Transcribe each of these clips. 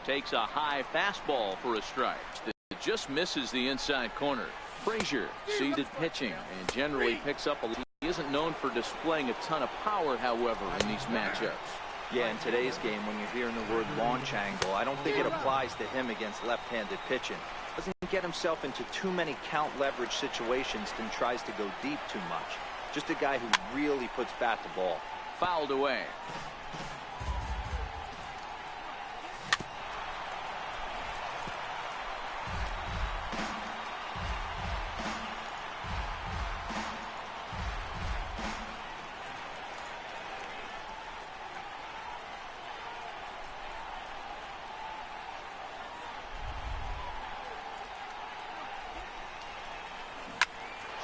Takes a high fastball for a strike. It just misses the inside corner. Frazier sees it pitching and generally picks up a lead. He isn't known for displaying a ton of power, however, in these matchups. Yeah, in today's game, when you're hearing the word launch angle, I don't think it applies to him against left-handed pitching. Doesn't get himself into too many count leverage situations and tries to go deep too much. Just a guy who really puts bat to ball. Fouled away.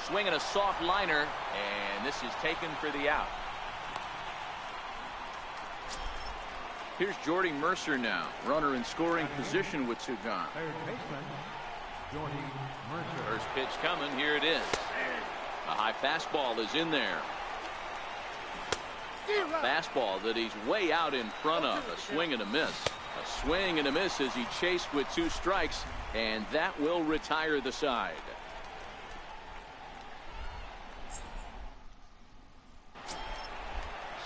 Swinging a soft liner, and this is taken for the out. Here's Jordy Mercer now, runner in scoring position with two gone. First pitch coming, here it is. A high fastball is in there. A fastball that he's way out in front of. A swing and a miss. A swing and a miss as he chased with two strikes, and that will retire the side.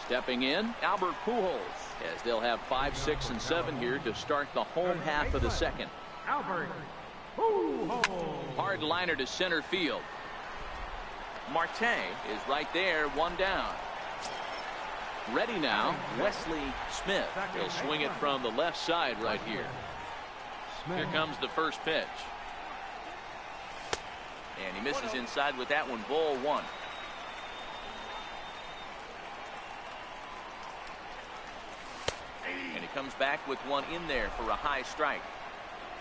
Stepping in, Albert Pujols, as they'll have 5, 6, and 7 here to start the home half of the second. Albert Pujols. Hard liner to center field. Marte is right there, one down. Ready now, Wesley Smith. He'll swing it from the left side right here. Here comes the first pitch. And he misses inside with that one, ball one. And he comes back with one in there for a high strike.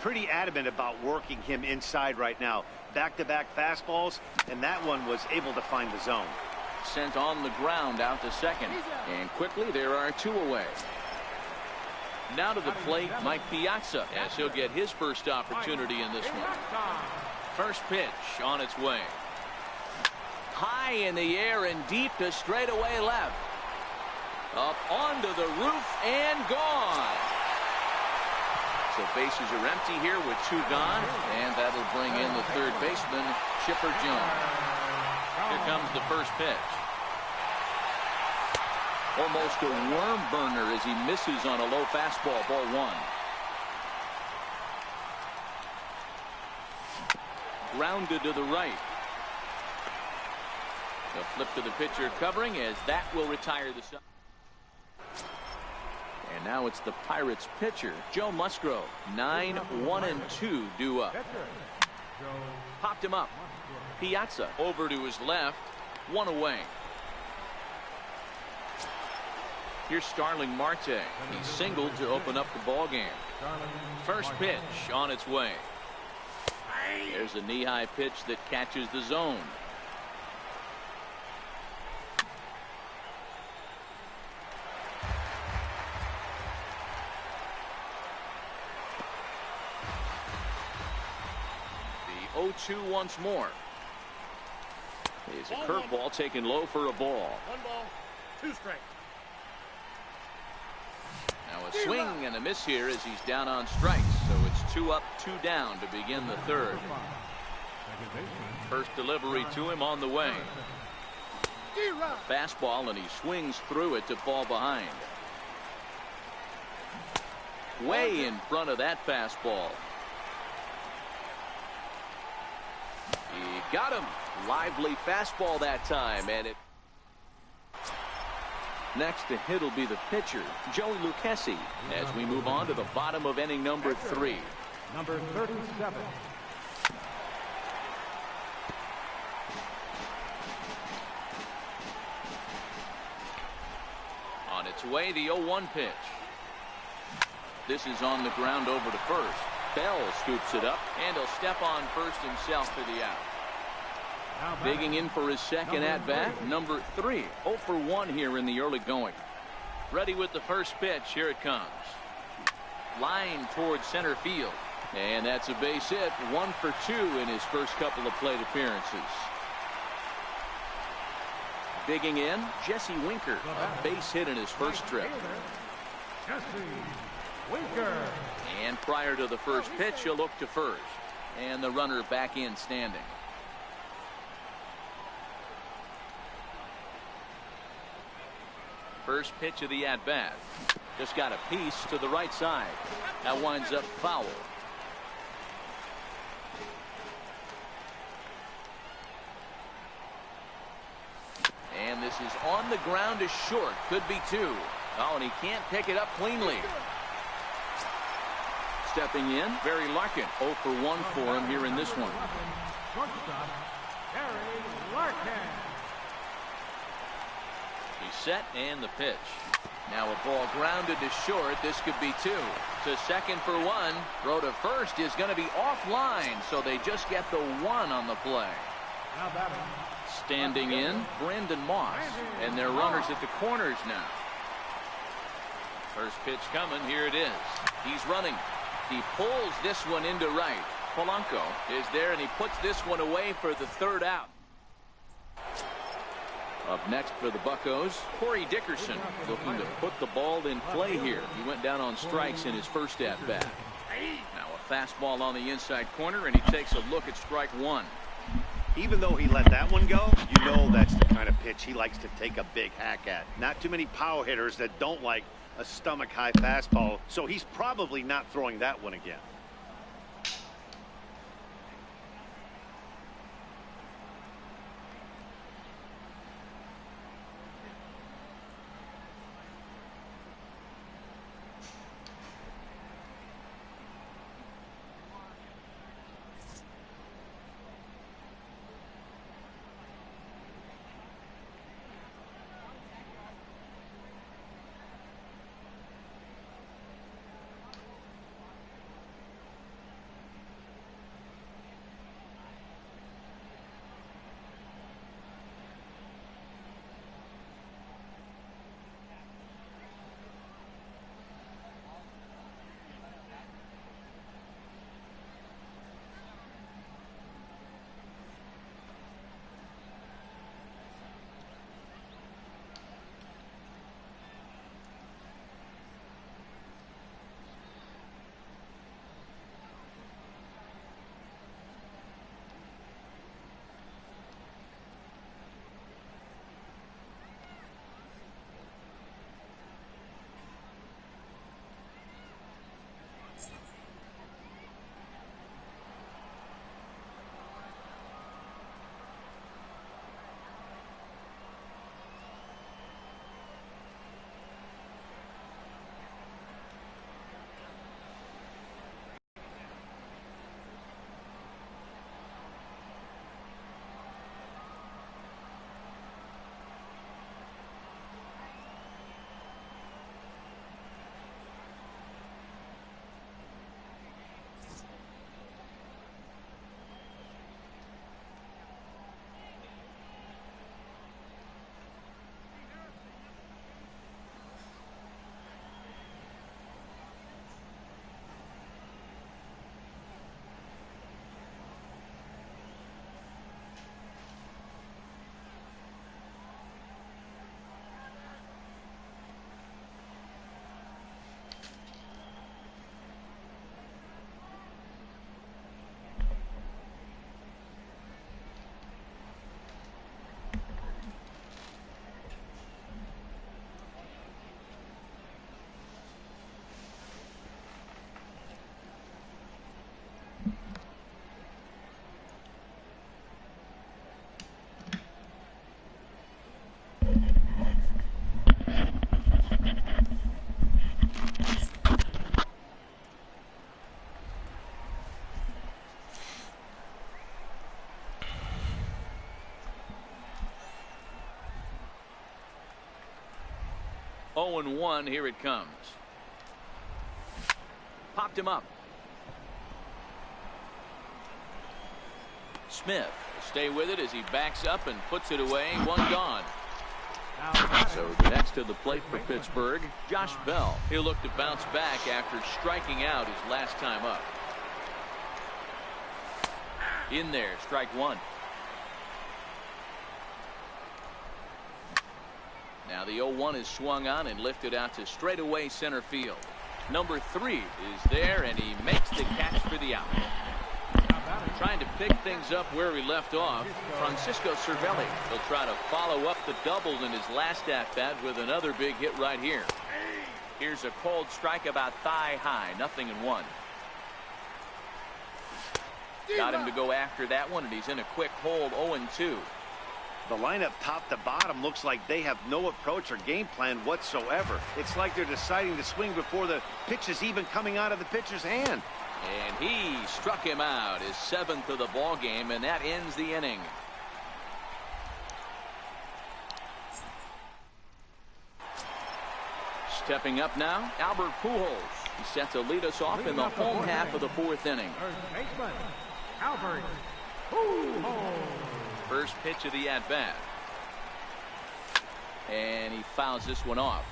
Pretty adamant about working him inside right now. Back-to-back fastballs, and that one was able to find the zone. Sent on the ground out to second. And quickly there are two away. Now to the plate, Mike Piazza, as he'll get his first opportunity in this one. First pitch on its way. High in the air and deep to straightaway left. Up onto the roof and gone. So bases are empty here with two gone, and that'll bring in the third baseman, Chipper Jones. Here comes the first pitch. Almost a worm burner as he misses on a low fastball, ball one. Grounded to the right. The flip to the pitcher covering as that will retire the side. And now it's the Pirates pitcher, Joe Musgrove. 9-1-2 due up. Popped him up. Piazza over to his left. One away. Here's Starling Marte. He singled to open up the ball game. First pitch on its way. There's a knee-high pitch that catches the zone. The 0-2 once more. It's a curveball taken low for a ball. 1 ball, 2 strikes. Now a swing and a miss here as he's down on strikes. So it's 2 up, 2 down to begin the third. First delivery to him on the way. Fastball, and he swings through it to fall behind. Way in front of that fastball. He got him. Lively fastball that time, and it. Next to hit will be the pitcher, Joey Lucchesi, as we move on to the bottom of inning number 3. Number 37. On its way, the 0-1 pitch. This is on the ground over to first. Bell scoops it up, and he'll step on first himself for the out. Digging in for his second at-bat, number 3. 0 for 1 here in the early going. Ready with the first pitch. Here it comes. Line towards center field. And that's a base hit. 1 for 2 in his first couple of plate appearances. Digging in, Jesse Winker. A base hit in his first trip. Jesse Winker. And prior to the first pitch, he'll look to first. And the runner back in standing. First pitch of the at-bat. Just got a piece to the right side. That winds up foul. And this is on the ground to short. Could be two. Oh, and he can't pick it up cleanly. Stepping in, Barry Larkin. 0 for 1 for him here in this one. Shortstop, Barry Larkin. He's set and the pitch. Now a ball grounded to short. This could be two. To second for 1. Throw to first is going to be offline, so they just get the 1 on the play. Now batting. Standing in, Brandon Moss. And their runners at the corners now. First pitch coming. Here it is. He's running. He pulls this one into right. Polanco is there, and he puts this one away for the third out. Up next for the Buccos, Corey Dickerson, looking to put the ball in play here. He went down on strikes in his first at-bat. Now a fastball on the inside corner, and he takes a look at strike 1. Even though he let that one go, you know that's the kind of pitch he likes to take a big hack at. Not too many power hitters that don't like a stomach-high fastball, so he's probably not throwing that one again. Oh and 1. Here it comes. Popped him up. Smith will stay with it as he backs up and puts it away. 1 gone. So next to the plate for Pittsburgh, Josh Bell. He'll look to bounce back after striking out his last time up. In there, strike 1. Now the 0-1 is swung on and lifted out to straightaway center field. Number 3 is there, and he makes the catch for the out. Trying to pick things up where he left off, Francisco Cervelli. He'll try to follow up the double in his last at-bat with another big hit right here. Here's a cold strike about thigh high, 0-1. Got him to go after that one, and he's in a quick hold, 0-2. The lineup top to bottom looks like they have no approach or game plan whatsoever. It's like they're deciding to swing before the pitch is even coming out of the pitcher's hand. And he struck him out, his 7th of the ball game, and that ends the inning. Stepping up now, Albert Pujols. He's set to lead us off in the home half of the 4th inning. Third baseman, Albert Pujols. First pitch of the at-bat. And he fouls this one off.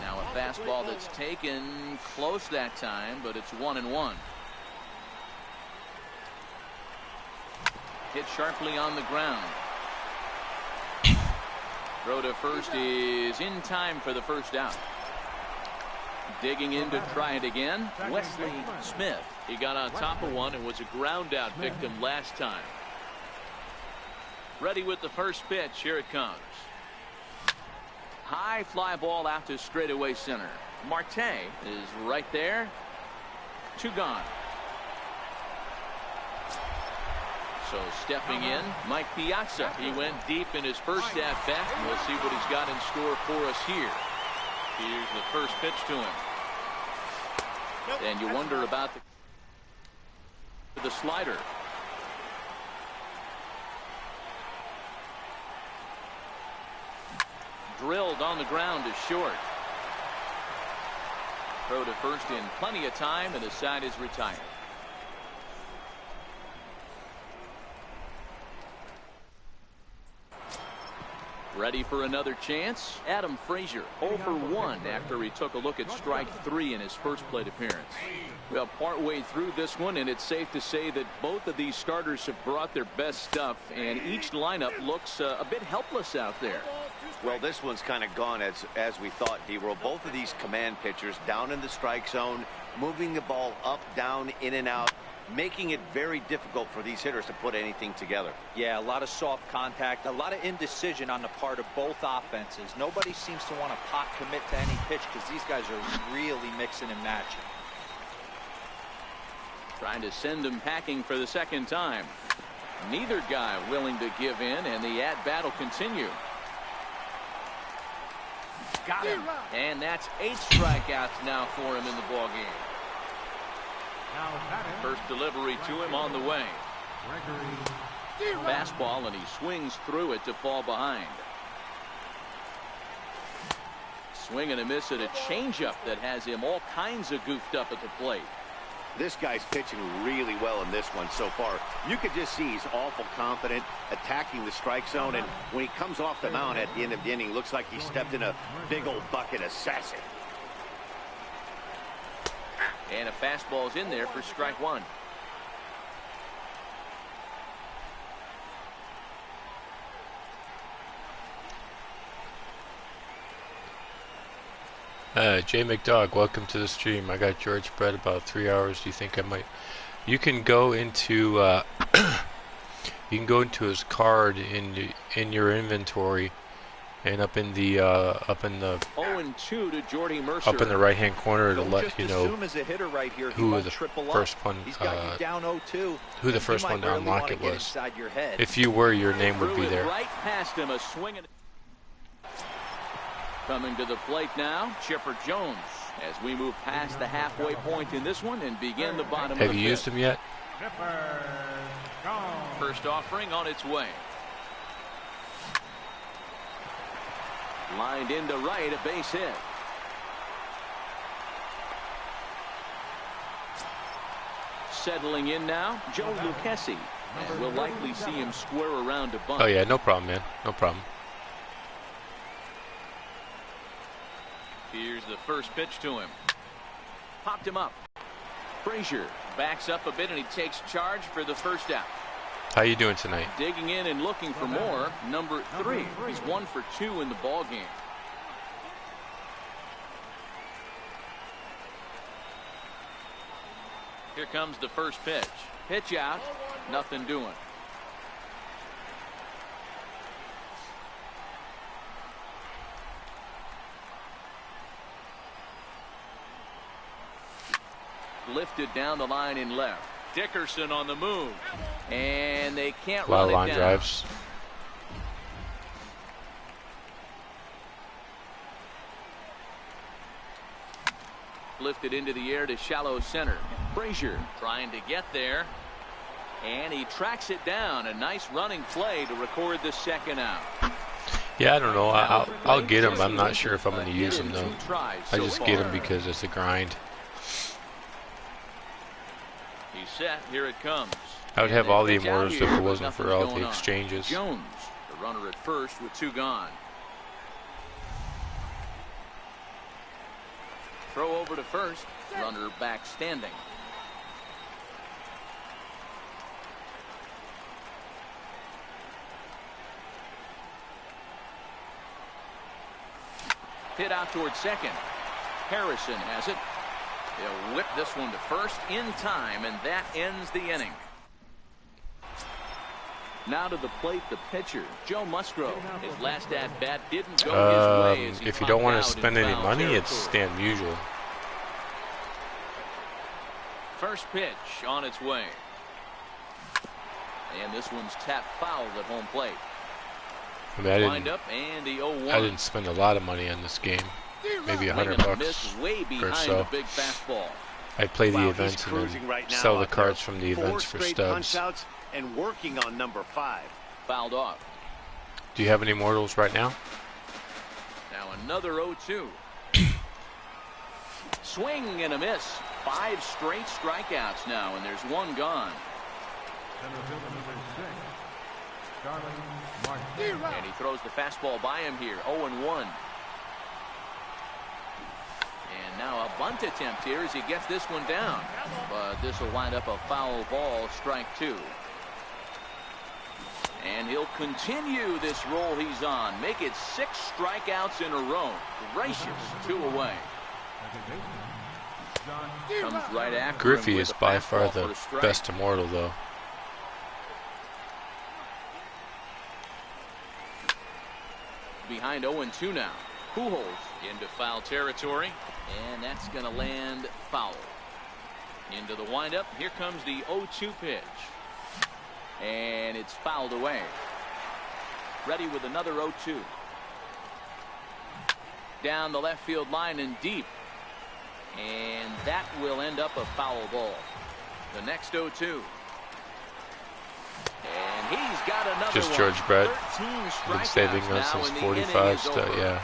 Now a fastball that's taken close that time, but it's 1-1. Hit sharply on the ground. Throw to first is in time for the first out. Digging in to try it again, Wesley Smith. He got on top of one and was a ground out victim last time. Ready with the first pitch. Here it comes. High fly ball out to straightaway center. Marte is right there. 2 gone. So stepping in, Mike Piazza. He went deep in his first at bat. We'll see what he's got in store for us here. Here's the first pitch to him. And you wonder about the slider. Drilled on the ground is short. Throw to first in plenty of time, and the side is retired. Ready for another chance? Adam Frazier 0 for 1 after he took a look at strike 3 in his first plate appearance. Well, partway through this one, and it's safe to say that both of these starters have brought their best stuff, and each lineup looks a bit helpless out there. Well, this one's kind of gone as we thought, D-Roll. Both of these command pitchers down in the strike zone, moving the ball up, down, in and out, making it very difficult for these hitters to put anything together. Yeah, a lot of soft contact, a lot of indecision on the part of both offenses. Nobody seems to want to pot commit to any pitch because these guys are really mixing and matching. Trying to send him packing for the second time. Neither guy willing to give in, and the at-bat will continue. Got him. And that's 8 strikeouts now for him in the ball game. First delivery to him on the way. Fastball, and he swings through it to fall behind. Swing and a miss at a changeup that has him all kinds of goofed up at the plate. This guy's pitching really well in this one so far. You could just see he's awful confident, attacking the strike zone, and when he comes off the mound at the end of the inning, looks like he stepped in a big old bucket of sassy. And a fastball's in there for strike 1. Jay McDog, welcome to the stream. I got George Brett about 3 hours. Do you think I might? You can go into you can go into his card in your inventory, and up in the 0-2 to Jordy Mercer. Up in the right hand corner, it'll let you know right here, who the first one who the first one to unlock it was. If you were, your name would be there. Right past him, a swing. Coming to the plate now, Chipper Jones, as we move past the halfway point in this one and begin the bottom of the 5th. Have you used him yet? First offering on its way. Lined into right, a base hit. Settling in now, Joe Lucchesi. And we'll likely see him square around to bunt. Oh yeah, no problem, man. No problem. Here's the first pitch to him. Popped him up. Frazier backs up a bit, and he takes charge for the first out. How you doing tonight? Digging in and looking for more. Number 3. He's 1 for 2 in the ball game. Here comes the first pitch. Pitch out. Nothing doing. Lifted down the line in left. Dickerson on the move. And they can't run it down. A lot of line drives. Lifted into the air to shallow center. Frazier trying to get there. And he tracks it down. A nice running play to record the second out. Yeah, I don't know. I'll get him. I'm not sure if I'm going to use him, though. I just get him because it's a grind. He's set. Here it comes. I would have all the Immortals if it wasn't for all the exchanges. Jones, the runner at first with 2 gone. Throw over to first. Runner back standing. Hit out towards second. Harrison has it. They'll whip this one to first in time, and that ends the inning. Now to the plate, the pitcher, Joe Musgrove. His last at bat didn't go his way as he if you don't want to popped out spend in any foul money, territory. it's stand usual. First pitch on its way. And this one's tapped foul at home plate. I mean, Wind up and the 0-1. I didn't spend a lot of money on this game. Maybe $100 way or so. The big fastball. I play the Wow, events and then right now sell the out there. cards from the events for 4 straight stubs. punch-outs and working on number 5. Fouled off. Do you have any Immortals right now? Now another 0-2. Swing and a miss. 5 straight strikeouts now, and there's 1 gone. And he throws the fastball by him here. 0-1. And now a bunt attempt here as he gets this one down. But this will wind up a foul ball, strike 2. And he'll continue this roll he's on. Make it 6 strikeouts in a row. Gracious, 2 away. Comes right after Griffey him is with a by far fastball the for a strike. best Immortal, though. Behind 0-2 now. Pujols into foul territory, and that's going to land foul. Into the windup. Here comes the 0-2 pitch. And it's fouled away. Ready with another 0-2. Down the left field line and deep. And that will end up a foul ball. The next 0-2. And he's got another Just one. George Brett. 13 Been saving strikeouts us now, since and the 45 inning is stuff. over. Yeah.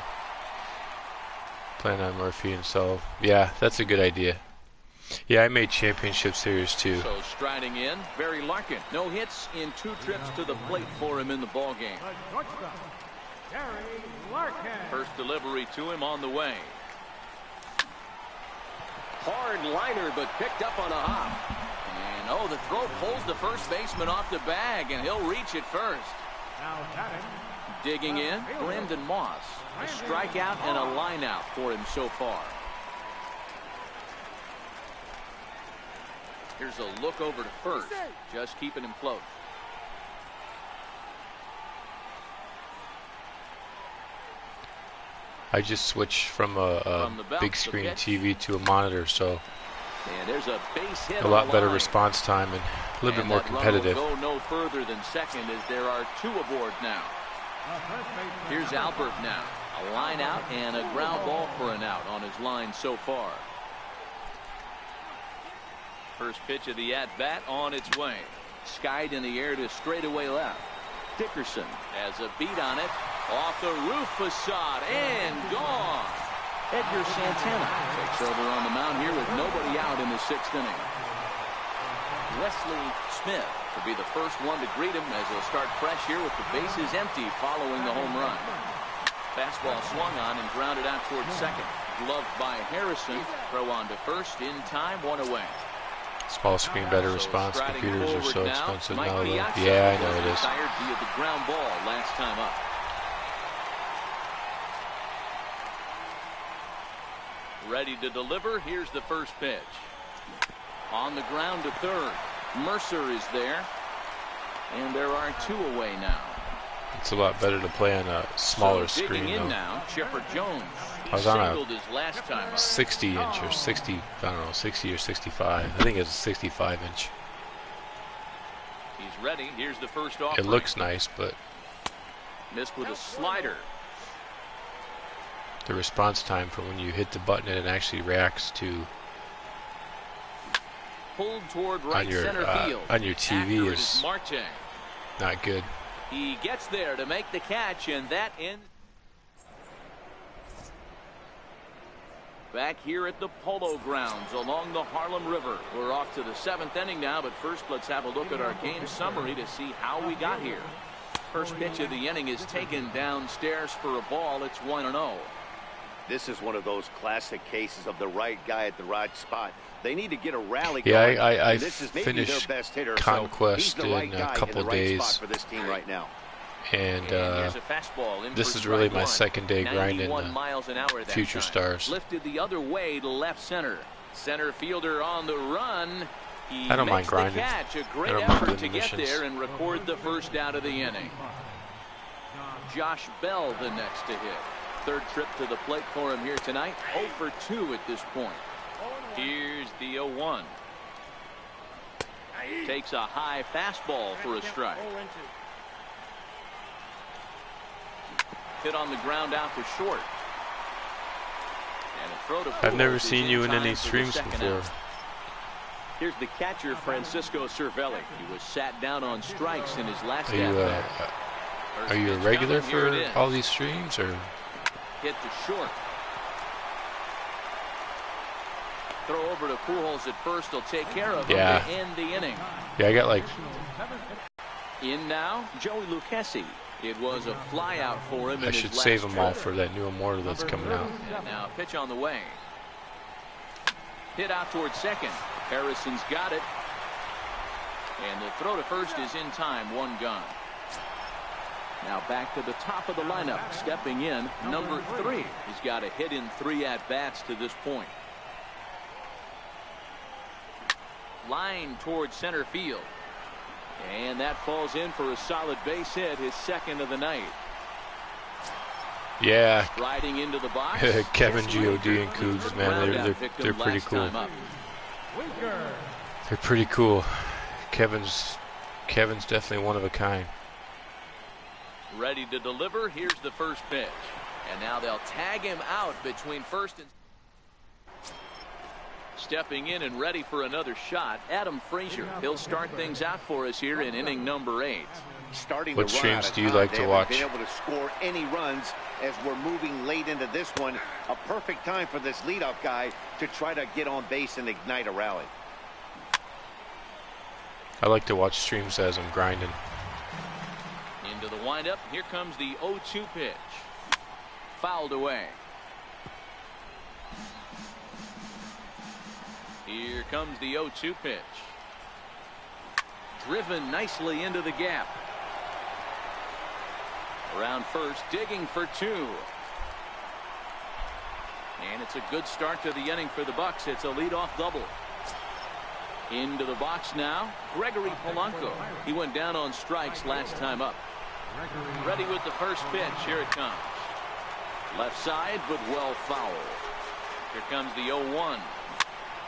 Playing on Murphy and so. Yeah, that's a good idea. Yeah, I made championship series too. So striding in, Barry Larkin. No hits in 2 trips to the plate for him in the ball game. First delivery to him on the way. Hard liner, but picked up on a hop. And the throw pulls the first baseman off the bag, and he'll reach it first. Digging in, Brandon Moss. A strikeout and a line out for him so far. Here's a look over to first, just keeping him close. I just switched from a big screen TV to a monitor, so And there's a base hit a lot on better line. response time and a little bit more competitive. Go no further than second as there are 2 aboard now. Here's Albert now. A line out and a ground ball for an out on his line so far. First pitch of the at-bat on its way. Skied in the air to straightaway left. Dickerson has a beat on it. Off the roof facade and gone. Edgar Santana takes over on the mound here with nobody out in the 6th inning. Wesley Smith will be the first one to greet him as he'll start fresh here with the bases empty following the home run. Fastball swung on and grounded out towards second. Gloved by Harrison. Throw on to first in time, 1 away. Small screen, better response. Computers are so expensive now, though. Yeah, I know it is. Via the ground ball last time up. Ready to deliver. Here's the first pitch. On the ground to third. Mercer is there. And there are 2 away now. It's a lot better to play on a smaller screen, though. Now, Chipper Jones. I was on his last time 60-inch or 60, I don't know, 60 or 65. I think it's a 65-inch. He's ready. Here's the first offering. It looks nice, but missed with a slider. The response time from when you hit the button and it actually reacts to pulled toward right center field. On your TV is Marte. Not good. He gets there to make the catch, and that ends. Back here at the Polo Grounds along the Harlem River. We're off to the 7th inning now, but first let's have a look at our game summary to see how we got here. First pitch of the inning is taken downstairs for a ball. It's 1-0. This is one of those classic cases of the right guy at the right spot. They need to get a rally going. Yeah, I finished their best hitter, Conquest so in a couple days. For this team right now. And this is really my second day grinding Future Stars. Lifted the other way to left center. Center fielder on the run. I don't mind grinding. Catch. A great effort to get there and record the first out of the inning. Josh Bell the next to hit. Third trip to the plate for him here tonight. 0 for 2 at this point. Here's the 0-1. Takes a high fastball for a strike. Hit on the ground out to short. And a throw to I've never seen you in any streams before. Here's the catcher, Francisco Cervelli. He was sat down on strikes in his last Are you a regular for all these streams, or? Hit to short. Throw over to Pujols at first. He'll take care of him to end the inning. Yeah, I got like. In now, Joey Lucchesi. It was a fly out for him. I should save them all for that new Immortal that's coming out. And now pitch on the way. Hit out towards second. Harrison's got it. And the throw to first is in time. 1 gone. Now back to the top of the lineup. Stepping in, number 3. He's got a hit in 3 at-bats to this point. Line towards center field. And that falls in for a solid base hit, his second of the night. Yeah. Riding into the box. Kevin, G.O.D. and Cougs, man, they're pretty cool. They're pretty cool. Kevin's definitely one of a kind. Ready to deliver. Here's the first pitch. And now they'll tag him out between first and stepping in and ready for another shot, Adam Frazier. He'll start things out for us here in inning number 8. What streams do you like to watch? Been able to score any runs as we're moving late into this one. A perfect time for this leadoff guy to try to get on base and ignite a rally. I like to watch streams as I'm grinding. Into the windup. Here comes the 0-2 pitch. Fouled away. Here comes the 0-2 pitch. Driven nicely into the gap. Around first, digging for 2. And it's a good start to the inning for the Bucks. It's a leadoff double. Into the box now, Gregory Polanco. He went down on strikes last time up. Ready with the first pitch. Here it comes. Left side, but well fouled. Here comes the 0-1.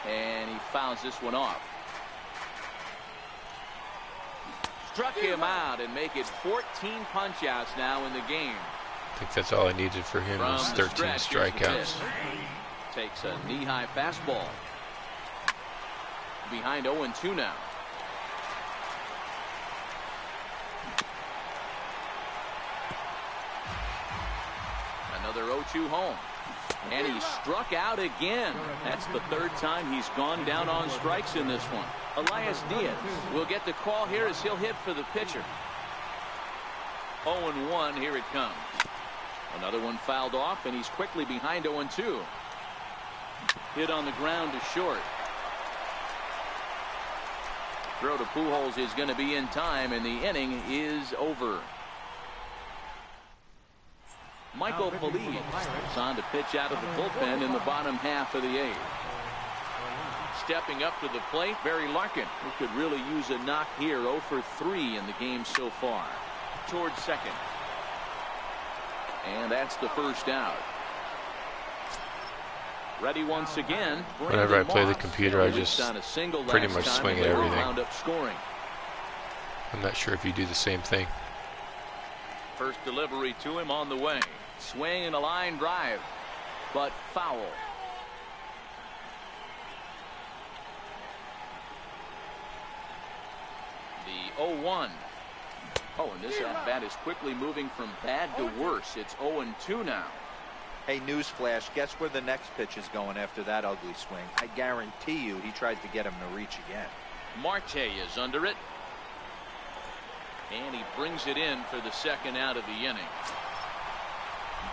And he fouls this one off. Struck him out and make it 14 punch-outs now in the game. I think that's all I needed for him was 13 strikeouts. Takes a knee-high fastball. Behind 0-2 now. Another 0-2 home. And he struck out again. That's the 3rd time he's gone down on strikes in this one. Elias Diaz will get the call here as he'll hit for the pitcher. 0-1, here it comes. Another one fouled off, and he's quickly behind 0-2. Hit on the ground to short. Throw to Pujols is going to be in time, and the inning is over. Michael Feliz is on to pitch out of the bullpen in the bottom half of the eighth. Stepping up to the plate, Barry Larkin, who could really use a knock here. 0 for 3 in the game so far. Towards second. And that's the first out. Ready once again. Whenever I play the computer, I just pretty much swing at everything. I'm not sure if you do the same thing. First delivery to him on the way. Swing and a line drive, but foul. The 0-1. Oh, and this at-bat is quickly moving from bad to worse. It's 0-2 now. Hey, newsflash, guess where the next pitch is going after that ugly swing? I guarantee you he tries to get him to reach again. Marte is under it. And he brings it in for the second out of the inning.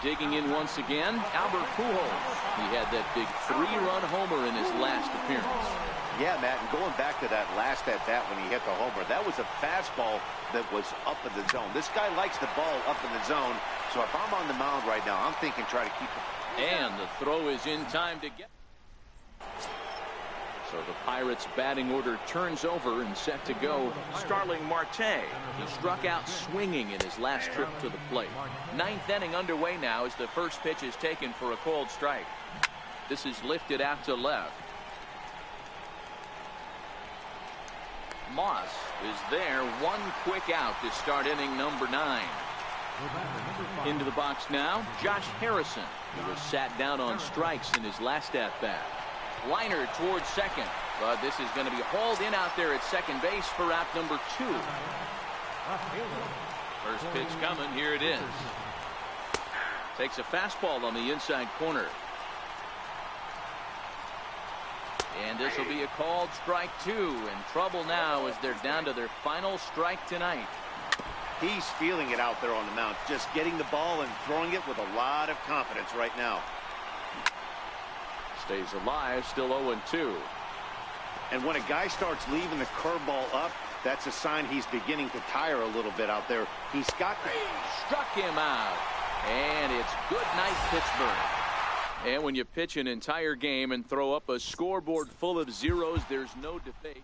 Digging in once again, Albert Pujols. He had that big 3-run homer in his last appearance. Yeah, Matt, and going back to that last at-bat when he hit the homer, that was a fastball that was up in the zone. This guy likes the ball up in the zone, so if I'm on the mound right now, I'm thinking try to keep it. And the throw is in time to get. So the Pirates batting order turns over and set to go. Starling Marte. He struck out swinging in his last trip to the plate. Ninth inning underway now as the first pitch is taken for a called strike. This is lifted out to left. Moss is there. One quick out to start inning number 9. Into the box now, Josh Harrison, who was sat down on strikes in his last at-bat. Liner towards second, but this is going to be hauled in out there at second base for out number 2. First pitch coming. Here it is. Takes a fastball on the inside corner. And this will be a called strike 2. In trouble now as they're down to their final strike tonight. He's feeling it out there on the mound, just getting the ball and throwing it with a lot of confidence right now. Stays alive, still 0-2. And when a guy starts leaving the curveball up, that's a sign he's beginning to tire a little bit out there. He's got the... Struck him out. And it's good night, Pittsburgh. And when you pitch an entire game and throw up a scoreboard full of zeros, there's no debate.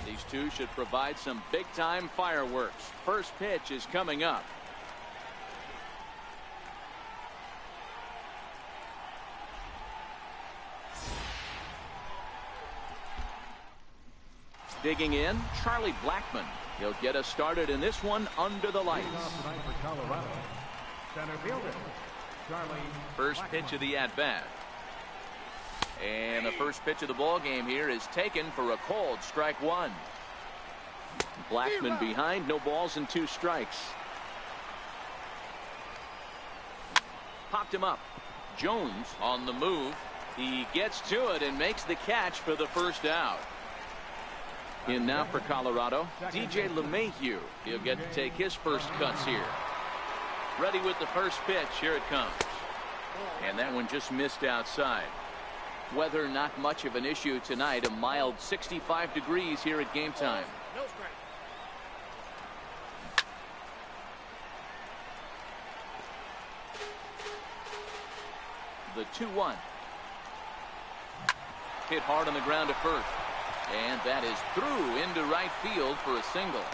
These two should provide some big-time fireworks. First pitch is coming up. Digging in, Charlie Blackmon. He'll get us started in this one under the lights. First pitch of the at-bat. And the first pitch of the ball game here is taken for a cold strike one. Blackmon behind, no balls and 2 strikes. Popped him up. Jones on the move. He gets to it and makes the catch for the first out. In now for Colorado, DJ LeMahieu. He'll get to take his first cuts here. Ready with the first pitch. Here it comes. And that one just missed outside. Weather not much of an issue tonight. A mild 65 degrees here at game time. The 2-1. Hit hard on the ground to first. And that is through into right field for a single.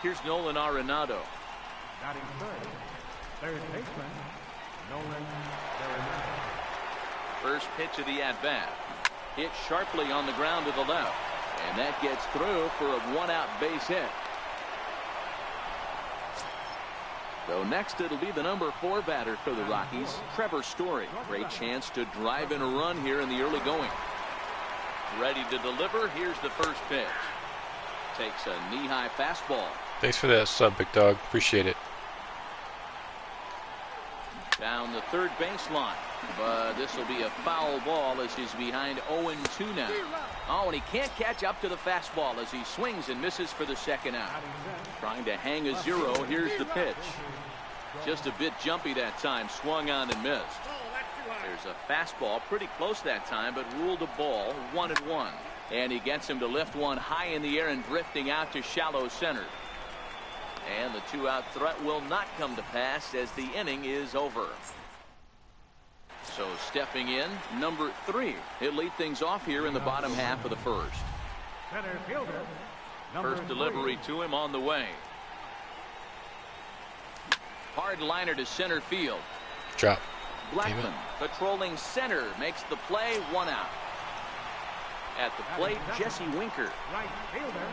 Here's Nolan Arenado. Batting third baseman, Nolan Arenado. First pitch of the at-bat. Hit sharply on the ground to the left. And that gets through for a 1-out base hit. So next it'll be the number 4 batter for the Rockies, Trevor Story. Great chance to drive in a run here in the early going. Ready to deliver. Here's the first pitch. Takes a knee-high fastball. Thanks for that sub, big dog. Appreciate it. Down the third baseline. But this will be a foul ball as he's behind 0-2 now. Oh, and he can't catch up to the fastball as he swings and misses for the second out. Trying to hang a 0. Here's the pitch. Just a bit jumpy that time. Swung on and missed. There's a fastball pretty close that time, but ruled a ball. 1-1. And he gets him to lift one high in the air and drifting out to shallow center. And the 2-out threat will not come to pass as the inning is over. So stepping in, number 3. He'll lead things off here in the bottom half of the first. Center fielder, First delivery to him on the way. Hard liner to center field. Drop. Blackmon patrolling center makes the play. 1 out. At the plate, Jesse Winker. right fielder,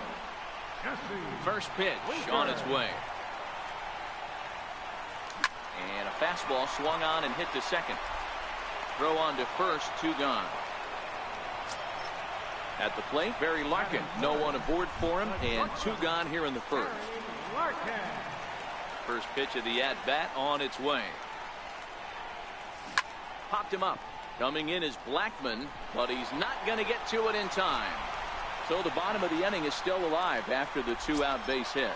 Jesse. First pitch on its way. And a fastball swung on and hit to second. Throw on to first. 2 gone. At the plate, Barry Larkin. No one aboard for him, and 2 gone here in the first. Larkin. First pitch of the at-bat on its way. Popped him up. Coming in is Blackmon, but he's not going to get to it in time. So the bottom of the inning is still alive after the 2-out base hit.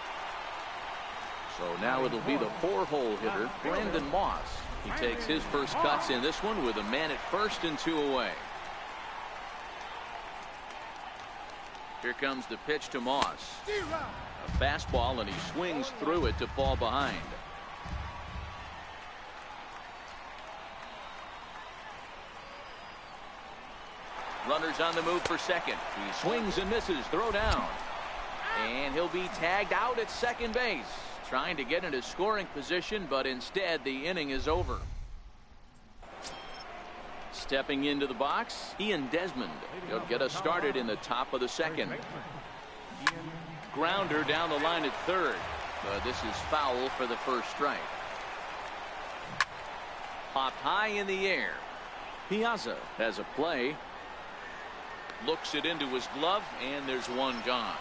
So now it'll be the 4-hole hitter, Brandon Moss. He takes his first cuts in this one with a man at first and 2 away. Here comes the pitch to Moss. A fastball, and he swings through it to fall behind. Runners on the move for second. He swings and misses. Throw down. And he'll be tagged out at second base. Trying to get into scoring position, but instead the inning is over. Stepping into the box, Ian Desmond. He'll get us started in the top of the second. Grounder down the line at third. But this is foul for the first strike. Popped high in the air. Piazza has a play. Looks it into his glove, and there's 1 gone.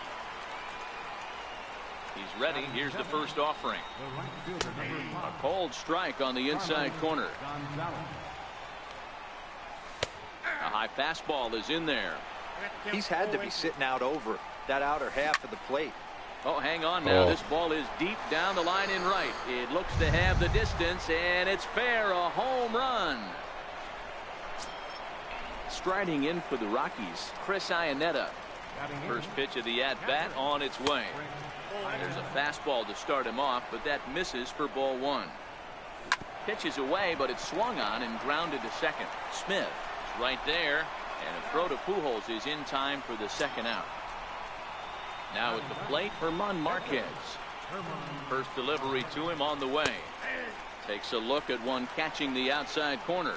He's ready. Here's the first offering. A cold strike on the inside corner. A high fastball is in there. He's had to be sitting out over that outer half of the plate. Oh, hang on now. This ball is deep down the line in right. It looks to have the distance, and it's fair. A home run. Striding in for the Rockies, Chris Iannetta. First pitch of the at-bat on its way. There's a fastball to start him off, but that misses for ball 1. Pitches away, but it's swung on and grounded to second. Smith is right there. And a throw to Pujols is in time for the second out. Now at the plate, Herman Marquez. First delivery to him on the way. Takes a look at one catching the outside corner.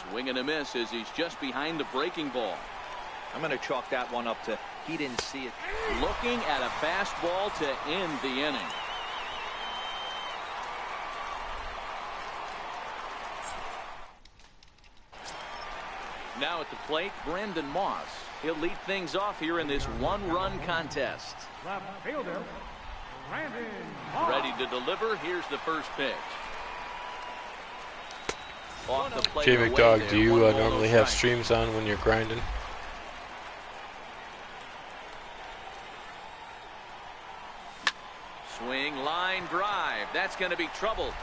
Swing and a miss as he's just behind the breaking ball. I'm going to chalk that one up to he didn't see it. Looking at a fastball to end the inning. Now at the plate, Brandon Moss. He'll lead things off here in this one-run contest. Left fielder, Brandon Moss. Ready to deliver. Here's the first pitch. Off the plate Jay away McDog, there. do you One ball, normally no have strike. streams on when you're grinding? Swing, line, drive. That's going to be trouble.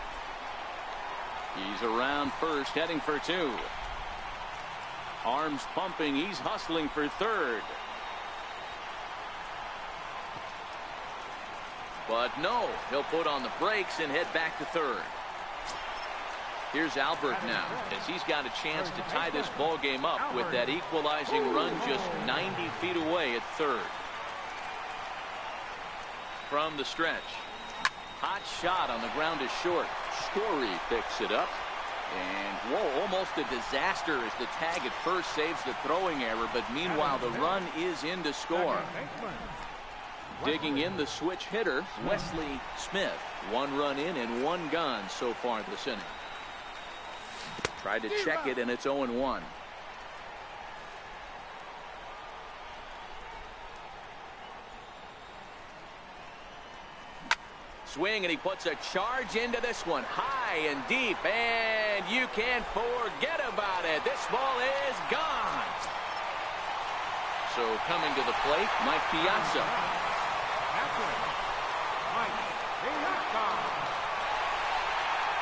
He's around first, heading for two. Arms pumping. He's hustling for third. But no, he'll put on the brakes and head back to third. Here's Albert now, as he's got a chance to tie this ball game up with that equalizing run just 90 feet away at third. From the stretch. Hot shot on the ground is short. Story picks it up. And, whoa, almost a disaster as the tag at first saves the throwing error. But meanwhile, the run is in to score. Digging in the switch hitter, Wesley Smith. One run in and one gone so far this inning. Tried to check it, and it's 0-1. Swing, and he puts a charge into this one. High and deep, and you can't forget about it. This ball is gone. So coming to the plate, Mike Piazza.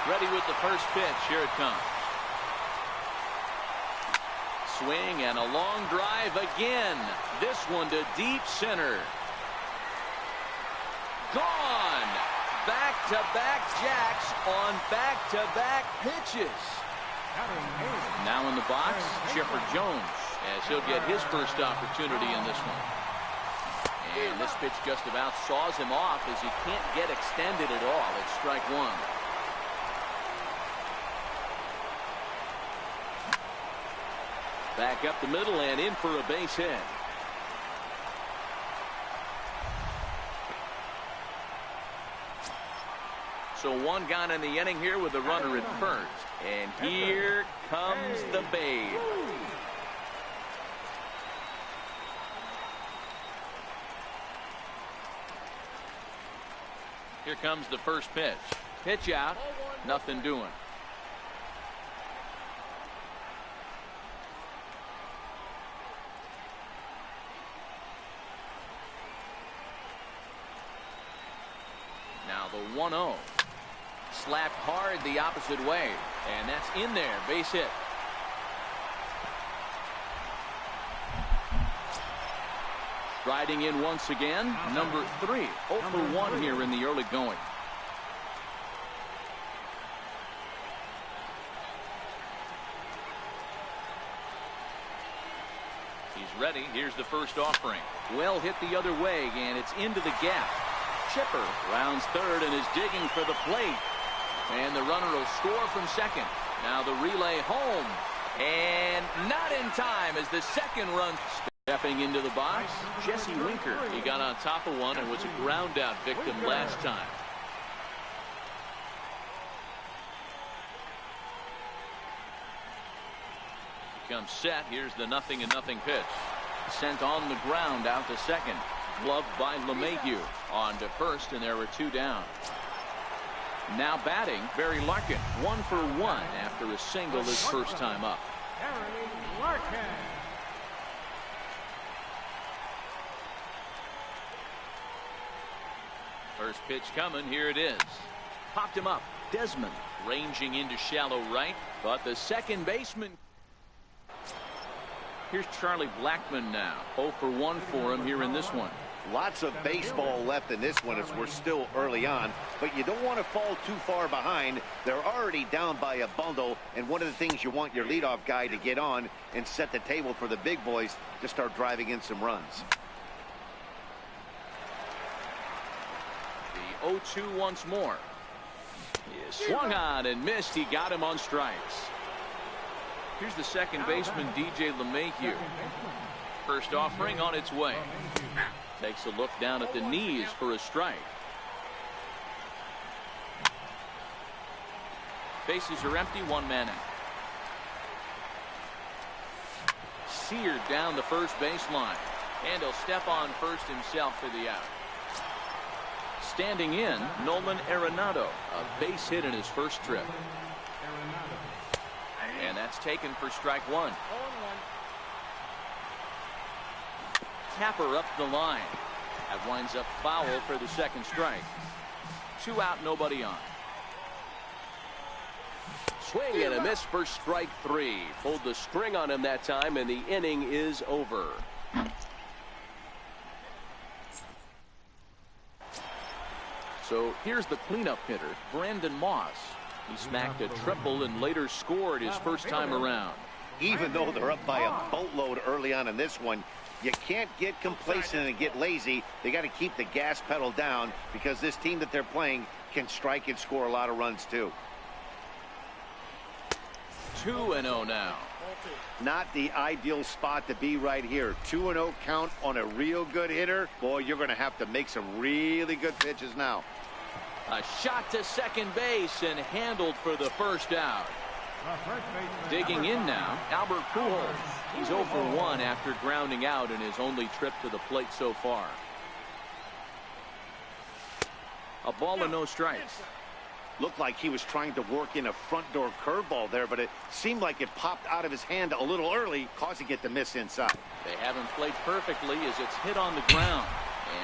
Ready with the first pitch. Here it comes. Swing and a long drive again. This one to deep center. Gone. Back-to-back jacks on back-to-back pitches. Now in the box, Chipper Jones, as he'll get his first opportunity in this one. And this pitch just about saws him off as he can't get extended at all. It's strike one. Back up the middle and in for a base hit. So one gone in the inning here with a runner at first. And here comes the Babe. Here comes the first pitch. Pitch out. Nothing doing. Now the 1-0. Slapped hard the opposite way. And that's in there. Base hit. Riding in once again, number 3. 0 for 1 here in the early going. He's ready. Here's the first offering. Well hit the other way, and it's into the gap. Chipper rounds third and is digging for the plate. And the runner will score from second. Now the relay home. And not in time as the second run. Stepping into the box, Jesse Winker. He got on top of one and was a ground out victim last time. Becomes set. Here's the 0-0 pitch. Sent on the ground out to second. Gloved by LeMahieu. On to first, and there were 2 down. Now batting, Barry Larkin. 1 for 1 after a single his first time up. Barry Larkin. First pitch coming. Here it is. Popped him up. Desmond ranging into shallow right, but the second baseman. Here's Charlie Blackmon now. 0 for 1 for him here in this one. Lots of baseball left in this one as we're still early on, but you don't want to fall too far behind. They're already down by a bundle, and one of the things you want your leadoff guy to get on and set the table for the big boys to start driving in some runs. The 0-2 once more. He swung on and missed. He got him on strikes. Here's the second baseman, DJ LeMahieu. First offering on its way. Takes a look down at the knees for a strike. Bases are empty, one man out. Seared down the first baseline. And he'll step on first himself for the out. Standing in, Nolan Arenado, a base hit in his first trip. And that's taken for strike one. Tapper up the line. That winds up foul for the second strike. 2 out, nobody on. Swing and a miss for strike 3. Pulled the string on him that time, and the inning is over. So here's the cleanup hitter, Brandon Moss. He smacked a triple and later scored his first time around. Even though they're up by a boatload early on in this one, you can't get complacent and get lazy. They got to keep the gas pedal down because this team that they're playing can strike and score a lot of runs too. 2-0 now. Not the ideal spot to be right here. 2-0 count on a real good hitter. Boy, you're going to have to make some really good pitches now. A shot to second base and handled for the first out. Digging in now, Albert Pujols. He's 0 for 1 after grounding out in his only trip to the plate so far. A ball and no strikes. Looked like he was trying to work in a front door curveball there, but it seemed like it popped out of his hand a little early, causing it to miss inside. They haven't played perfectly as it's hit on the ground.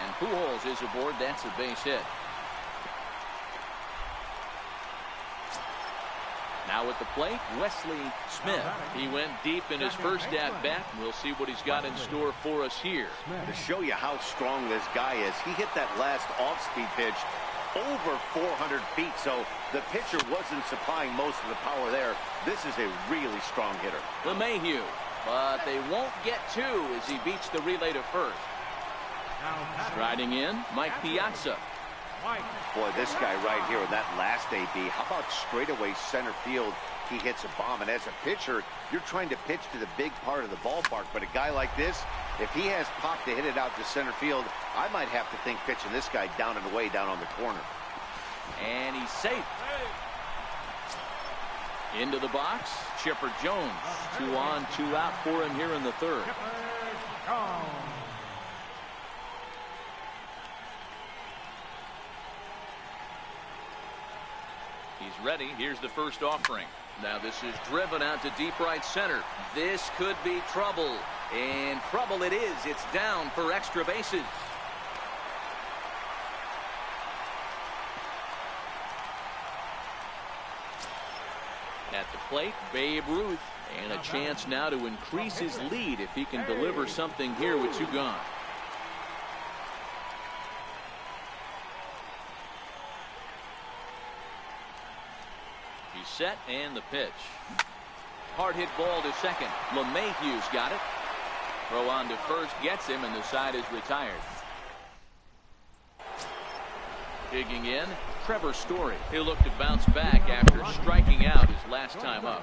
And Pujols is aboard. That's a base hit. Now at the plate, Wesley Smith. He went deep in his first at-bat. We'll see what he's got in store for us here. To show you how strong this guy is, he hit that last off-speed pitch over 400 feet, so the pitcher wasn't supplying most of the power there. This is a really strong hitter. LeMahieu, but they won't get 2 as he beats the relay to first. Striding in, Mike Piazza. Boy, this guy right here in that last AB, how about straightaway center field? He hits a bomb, and as a pitcher, you're trying to pitch to the big part of the ballpark, but a guy like this, if he has pop to hit it out to center field, I might have to think pitching this guy down and away down on the corner. And he's safe. Into the box, Chipper Jones. 2 on, 2 out for him here in the third. He's ready. Here's the first offering. Now this is driven out to deep right center. This could be trouble. And trouble it is. It's down for extra bases. At the plate, Babe Ruth. And a chance now to increase his lead if he can deliver something here with 2 gone. He's set and the pitch. Hard hit ball to second. LeMahieu's got it. Throw on to first gets him, and the side is retired. Digging in, Trevor Story. He'll look to bounce back after striking out his last time up.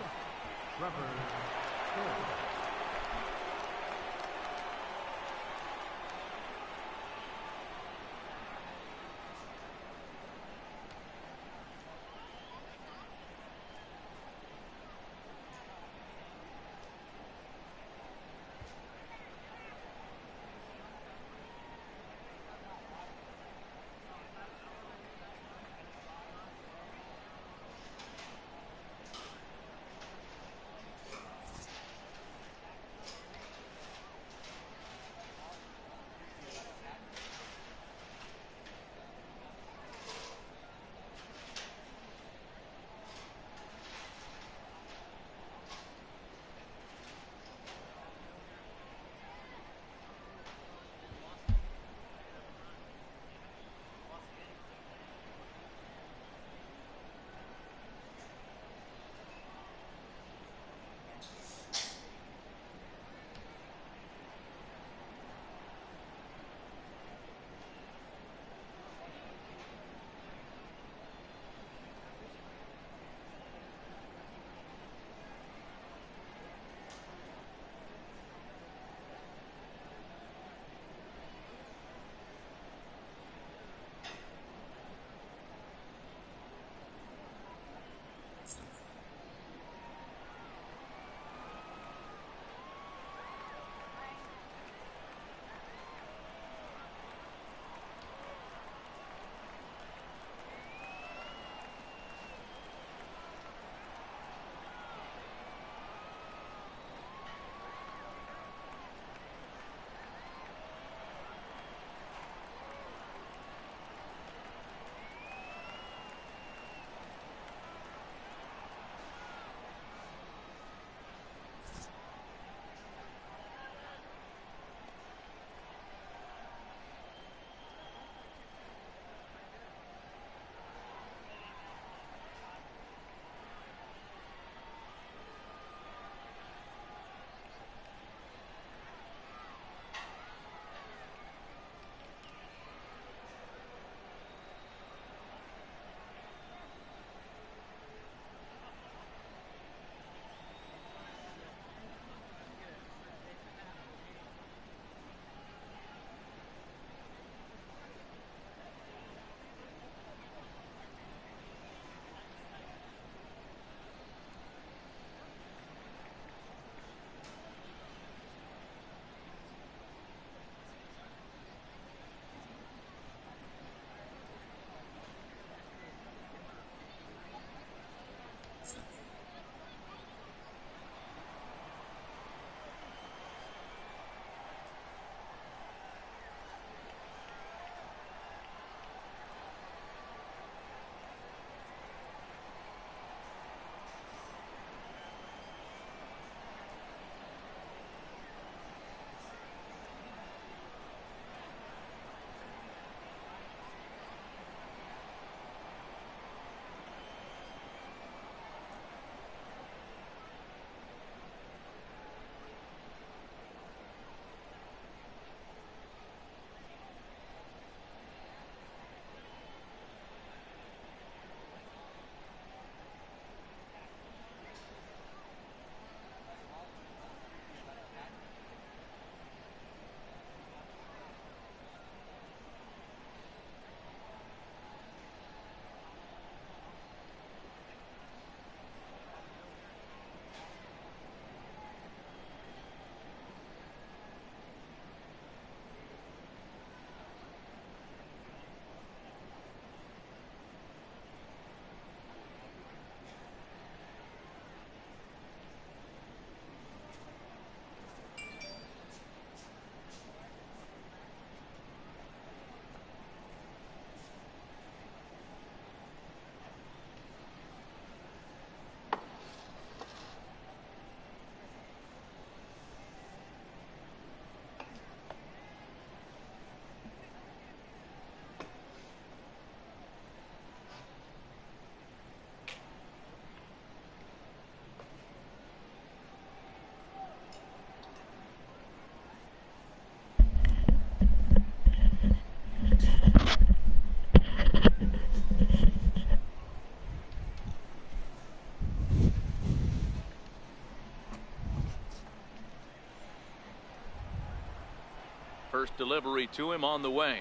First delivery to him on the way.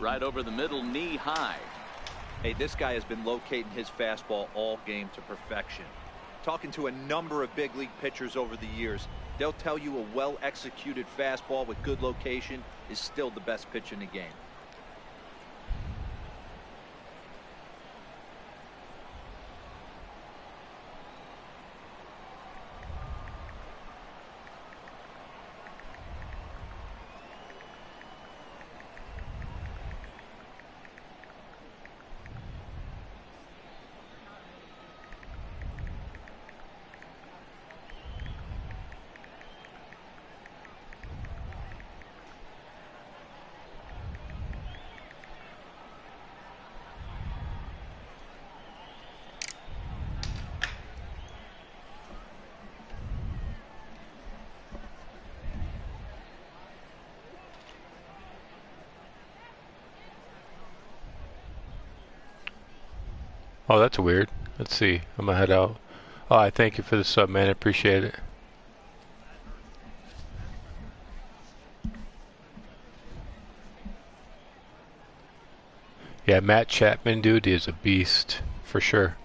Right over the middle, knee high. Hey, this guy has been locating his fastball all game to perfection. Talking to a number of big league pitchers over the years, they'll tell you a well-executed fastball with good location is still the best pitch in the game. Oh, that's weird. Let's see. I'm gonna head out. Oh, I thank you for the sub, man. I appreciate it. Yeah, Matt Chapman, dude, is a beast for sure.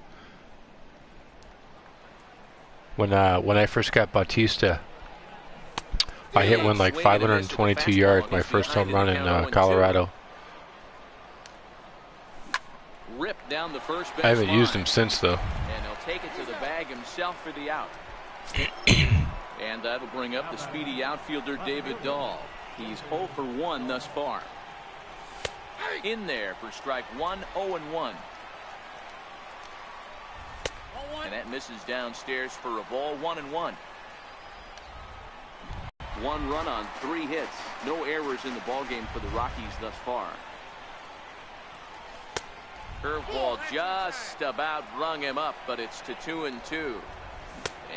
When I first got Bautista, I hit one like 522 yards my first home run in Colorado. Ripped down the first base I haven't line. used him since though. And he'll take it to the bag himself for the out. And that'll bring up the speedy outfielder David Dahl. He's 0 for 1 thus far. In there for strike 1, 0-1. And that misses downstairs for a ball, 1-1. 1 run on 3 hits. No errors in the ballgame for the Rockies thus far. Curveball just about rung him up, but it's to 2-2.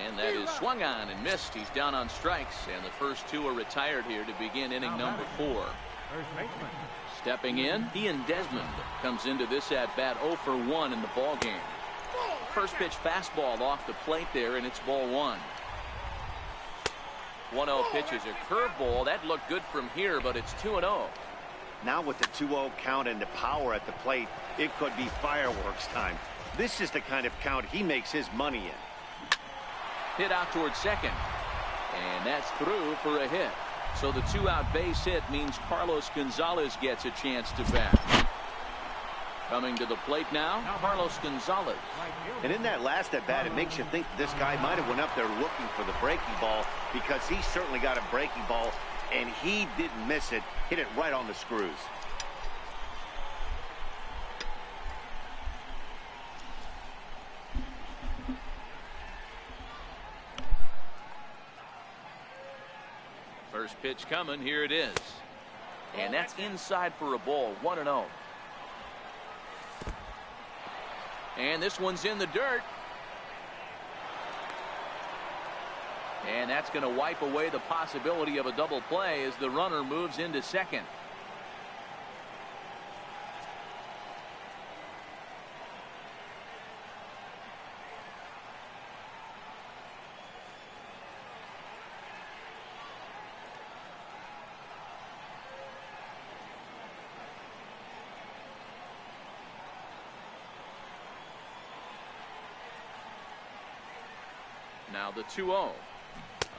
And that is swung on and missed. He's down on strikes, and the first 2 are retired here to begin inning number 4. Stepping in, Ian Desmond comes into this at bat 0 for 1 in the ballgame. First pitch fastball off the plate there, and it's ball 1. 1-0 pitch is a curveball. That looked good from here, but it's 2-0. Now with the 2-0 count and the power at the plate, it could be fireworks time. This is the kind of count he makes his money in. Hit out towards second. And that's through for a hit. So the 2-out base hit means Carlos Gonzalez gets a chance to bat. Coming to the plate now, Carlos Gonzalez. And in that last at bat, it makes you think this guy might have went up there looking for the breaking ball, because he certainly got a breaking ball, and he didn't miss it. Hit it right on the screws. First pitch coming. Here it is. And that's inside for a ball. 1-0. And this one's in the dirt. And that's going to wipe away the possibility of a double play as the runner moves into second. Now the 2-0.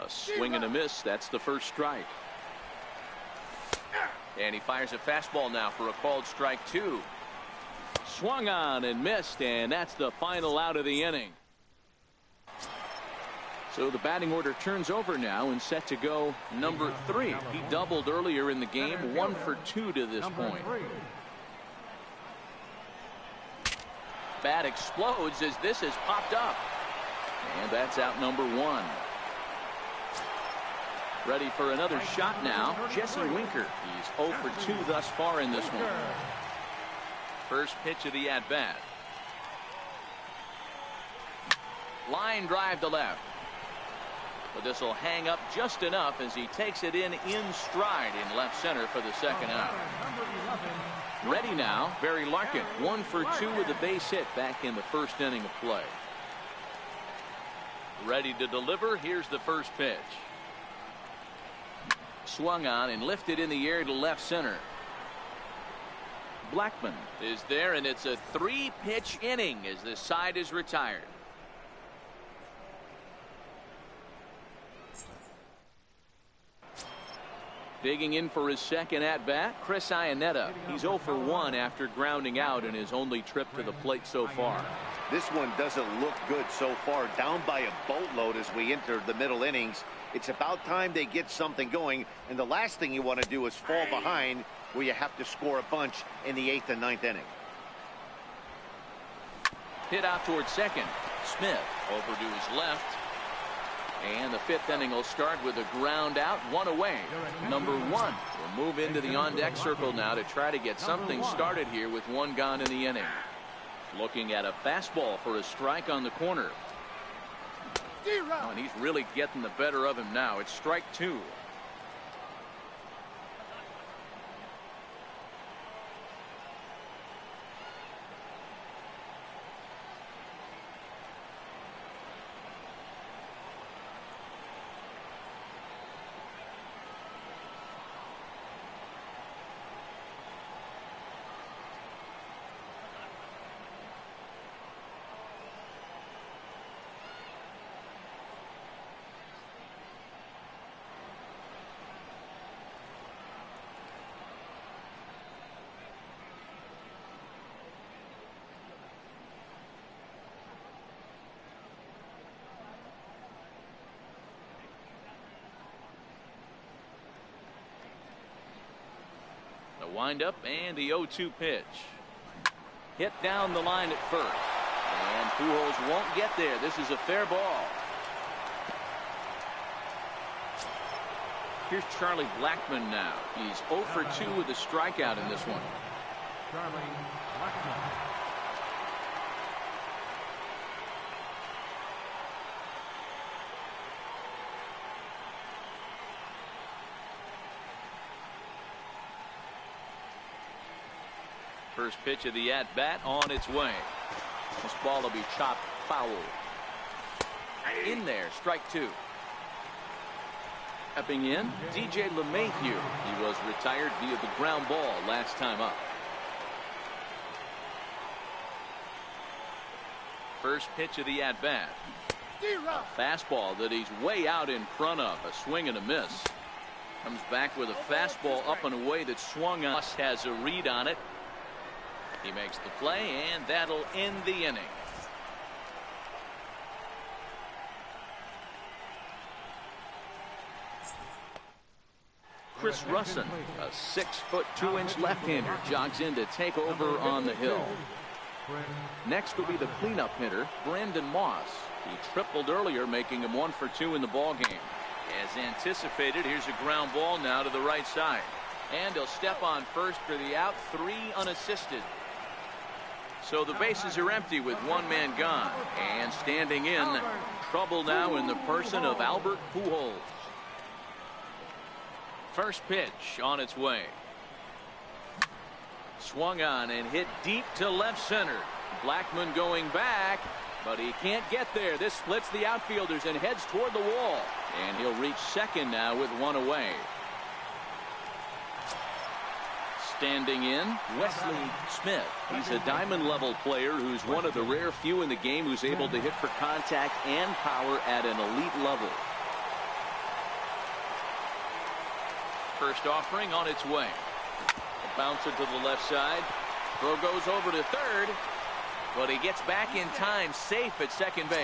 A swing and a miss. That's the first strike. And he fires a fastball now for a called strike 2. Swung on and missed, and that's the final out of the inning. So the batting order turns over now and set to go number 3. He doubled earlier in the game, 1 for 2 to this point. Bat explodes as this has popped up. And that's out number 1. Ready for another shot now, Jesse Winker. He's 0 for 2 thus far in this one. First pitch of the at-bat. Line drive to left. But this will hang up just enough as he takes it in stride in left center for the second out. Ready now, Barry Larkin. 1 for 2 with a base hit back in the first inning of play. Ready to deliver. Here's the first pitch. swung on and lifted in the air to left center. Blackman is there, and it's a 3-pitch inning as the side is retired. Digging in for his second at-bat, Chris Iannetta. He's 0 for 1 after grounding out in his only trip to the plate so far. This one doesn't look good so far. Down by a boatload as we enter the middle innings. It's about time they get something going, and the last thing you want to do is fall behind where you have to score a bunch in the 8th and 9th inning. Hit out towards second. Smith over to his left. And the 5th inning will start with a ground out, 1 away. Number 1 will move into the on-deck circle now to try to get something started here with 1 gone in the inning. Looking at a fastball for a strike on the corner. Oh, and he's really getting the better of him now. It's strike 2. Windup and the 0-2 pitch. Hit down the line at first. And Pujols won't get there. This is a fair ball. Here's Charlie Blackman now. He's 0 for 2 with a strikeout in this one. Charlie Blackman. First pitch of the at-bat on its way. This ball will be chopped foul. In there, strike 2. Stepping in, DJ LeMahieu. He was retired via the ground ball last time up. First pitch of the at-bat. A fastball that he's way out in front of. A swing and a miss. Comes back with a fastball up and away that swung on. Has a read on it. He makes the play, and that'll end the inning. Chris Russin, a 6'2" left-hander, jogs in to take over on the hill. Next will be the cleanup hitter, Brandon Moss. He tripled earlier, making him 1 for 2 in the ballgame. As anticipated, here's a ground ball now to the right side. And he'll step on first for the out, 3 unassisted. So the bases are empty with 1 man gone. And standing in, trouble now in the person of Albert Pujols. First pitch on its way. Swung on and hit deep to left center. Blackman going back, but he can't get there. This splits the outfielders and heads toward the wall. And he'll reach second now with 1 away. Standing in, Wesley Smith. He's a diamond-level player who's one of the rare few in the game who's able to hit for contact and power at an elite level. First offering on its way. A bouncer to the left side. Throw goes over to third, but he gets back in time, safe at second base.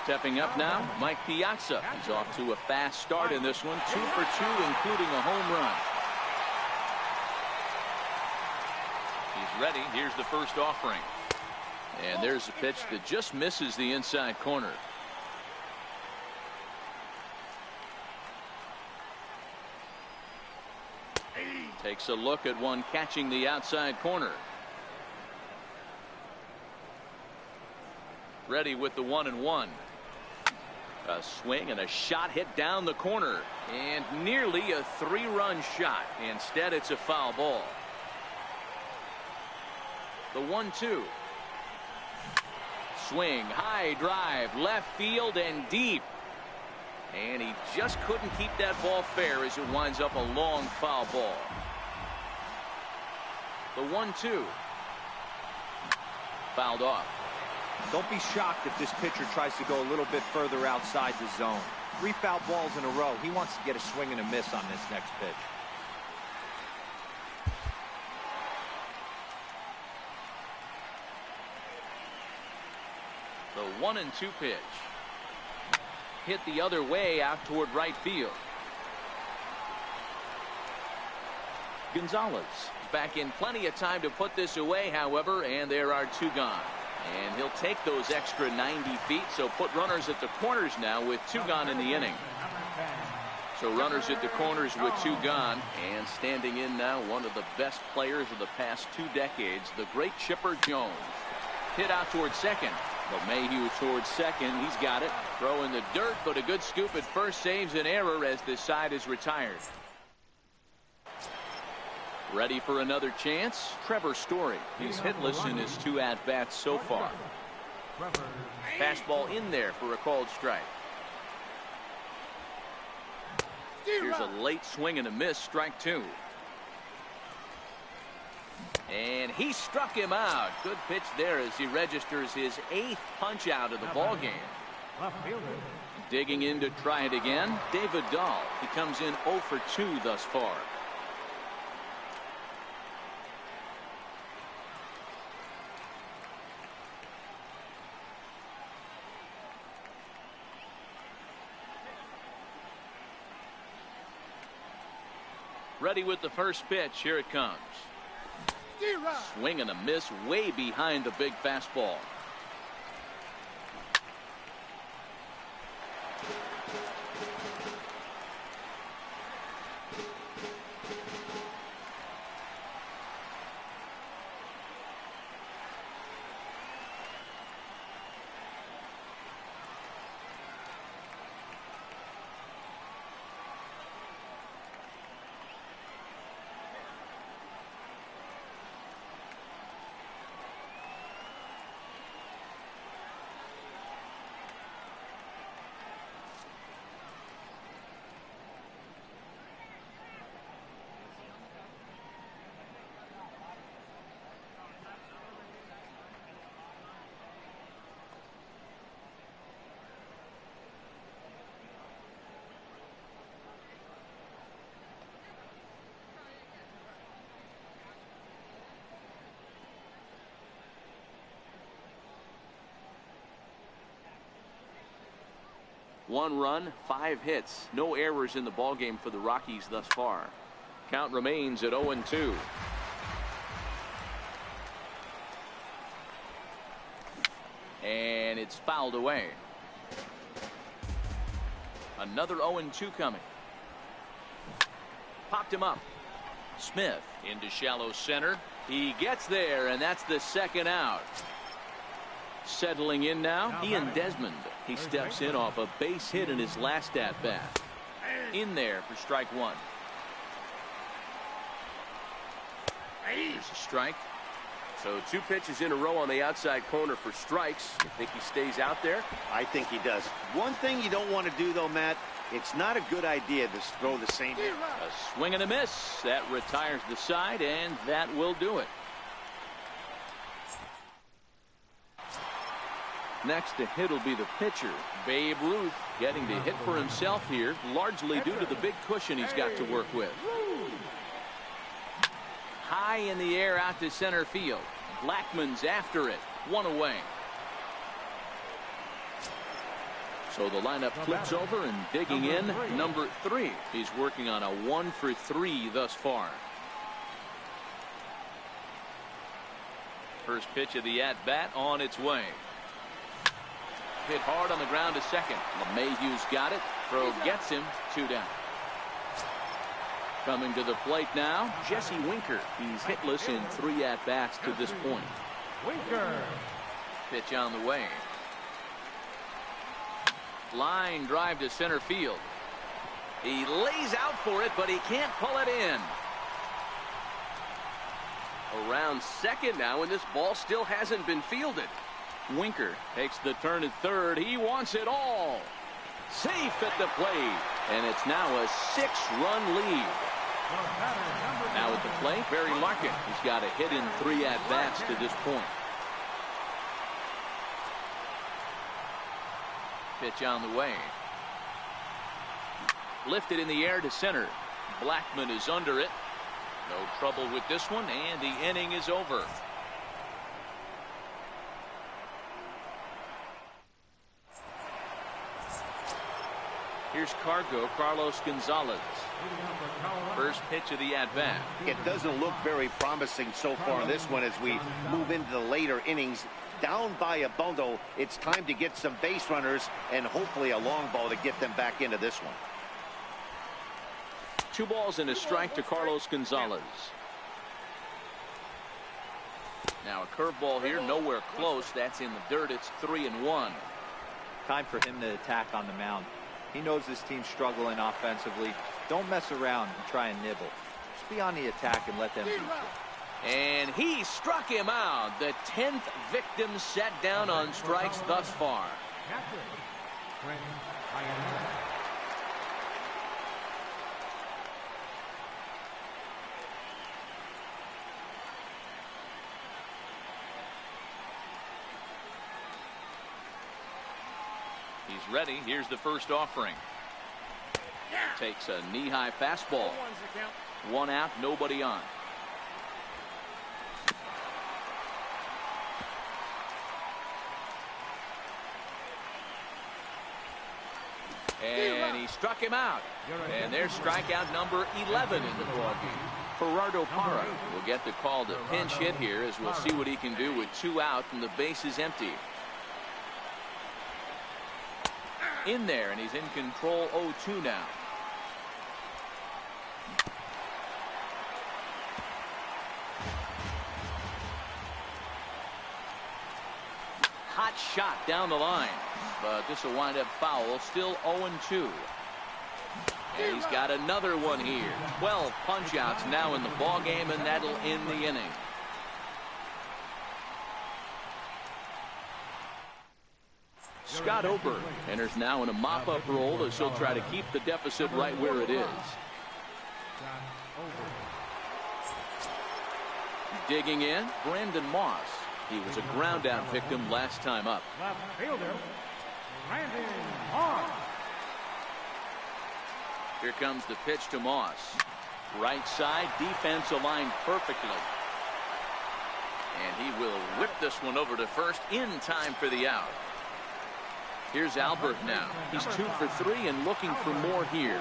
Stepping up now, Mike Piazza. He's off to a fast start in this one, 2 for 2, including a home run. He's ready. Here's the first offering. And there's a pitch that just misses the inside corner. Takes a look at one catching the outside corner. Ready with the 1-1. A swing and a shot hit down the corner. And nearly a 3-run shot. Instead, it's a foul ball. The 1-2. Swing, high drive, left field and deep. And he He just couldn't keep that ball fair as it winds up a long foul ball. The 1-2. Fouled off. Don't be shocked if this pitcher tries to go a little bit further outside the zone. 3 foul balls in a row. He wants to get a swing and a miss on this next pitch. The 1-2 pitch. Hit the other way out toward right field. Gonzalez back in plenty of time to put this away, however, and there are 2 gone. And he'll take those extra 90 feet, so put runners at the corners now with 2 gone in the inning. So runners at the corners with 2 gone, and standing in now one of the best players of the past 2 decades, the great Chipper Jones. Hit out towards second. LeMahieu towards second. He's got it. Throw in the dirt, but a good scoop at first saves an error as this side is retired. Ready for another chance? Trevor Story. He's hitless in his 2 at-bats so far. Fastball in there for a called strike. Here's a late swing and a miss, strike 2. And he struck him out. Good pitch there as he registers his 8th punch out of the ball game. Digging in to try it again, David Dahl. He comes in 0 for 2 thus far. Ready with the first pitch. Here it comes. Swing and a miss way behind the big fastball. One run, 5 hits, no errors in the ballgame for the Rockies thus far. Count remains at 0-2. And it's fouled away. Another 0-2 coming. Popped him up. Smith into shallow center. He gets there, and that's the 2nd out. Settling in now, Ian Desmond. He steps in off a base hit in his last at-bat. In there for strike 1. Here's a strike. So 2 pitches in a row on the outside corner for strikes. You think he stays out there? I think he does. One thing you don't want to do, though, Matt, it's not a good idea to throw the same. A swing and a miss. That retires the side, and that will do it. Next to hit will be the pitcher, Babe Ruth, getting to hit for himself here, largely due to the big cushion he's got to work with. High in the air out to center field. Blackman's after it. 1 away. So the lineup flips over, and digging in, number 3. He's working on a 1 for 3 thus far. First pitch of the at-bat on its way. Hit hard on the ground to second. LeMahieu's got it. Throw gets him. 2 down. Coming to the plate now, Jesse Winker. He's hitless in 3 at-bats to this point. Winker. Pitch on the way. Line drive to center field. He lays out for it, but he can't pull it in. Around second now, and this ball still hasn't been fielded. Winker takes the turn at third. He wants it all. Safe at the plate. And it's now a 6-run lead. Now at the plate, Barry Larkin. He's got a hit in 3 at-bats to this point. Pitch on the way. Lifted in the air to center. Blackman is under it. No trouble with this one, and the inning is over. Here's Carlos Gonzalez. First pitch of the at-bat. It doesn't look very promising so far in this one as we move into the later innings. Down by a bundle, it's time to get some base runners and hopefully a long ball to get them back into this one. 2 balls and a strike to Carlos Gonzalez. Now a curveball here, nowhere close. That's in the dirt. It's 3-1. Time for him to attack on the mound. He knows this team's struggling offensively. Don't mess around and try and nibble. Just be on the attack and let them beat you. And he struck him out. The 10th victim set down on strikes thus far. He's ready. Here's the first offering. Takes a knee-high fastball. 1 out, nobody on. And he struck him out. And there's strikeout number 11 in the ballgame. Gerardo Parra will get the call to pinch hit here, as we'll see what he can do with 2 out and the base is empty. In there, and he's in control. 0-2 now. Hot shot down the line, but this will wind up foul. Still 0-2. And he's got another one here. 12 punch outs now in the ball game, and that'll end the inning. Scott Ober enters now in a mop-up role as he'll try to keep the deficit right where it is. Digging in, Brandon Moss. He was a ground-out victim last time up. Left fielder, Brandon Moss. Here comes the pitch to Moss. Right side, defense aligned perfectly. And he will whip this one over to first in time for the out. Here's Albert now. He's 2 for 3 and looking for more here.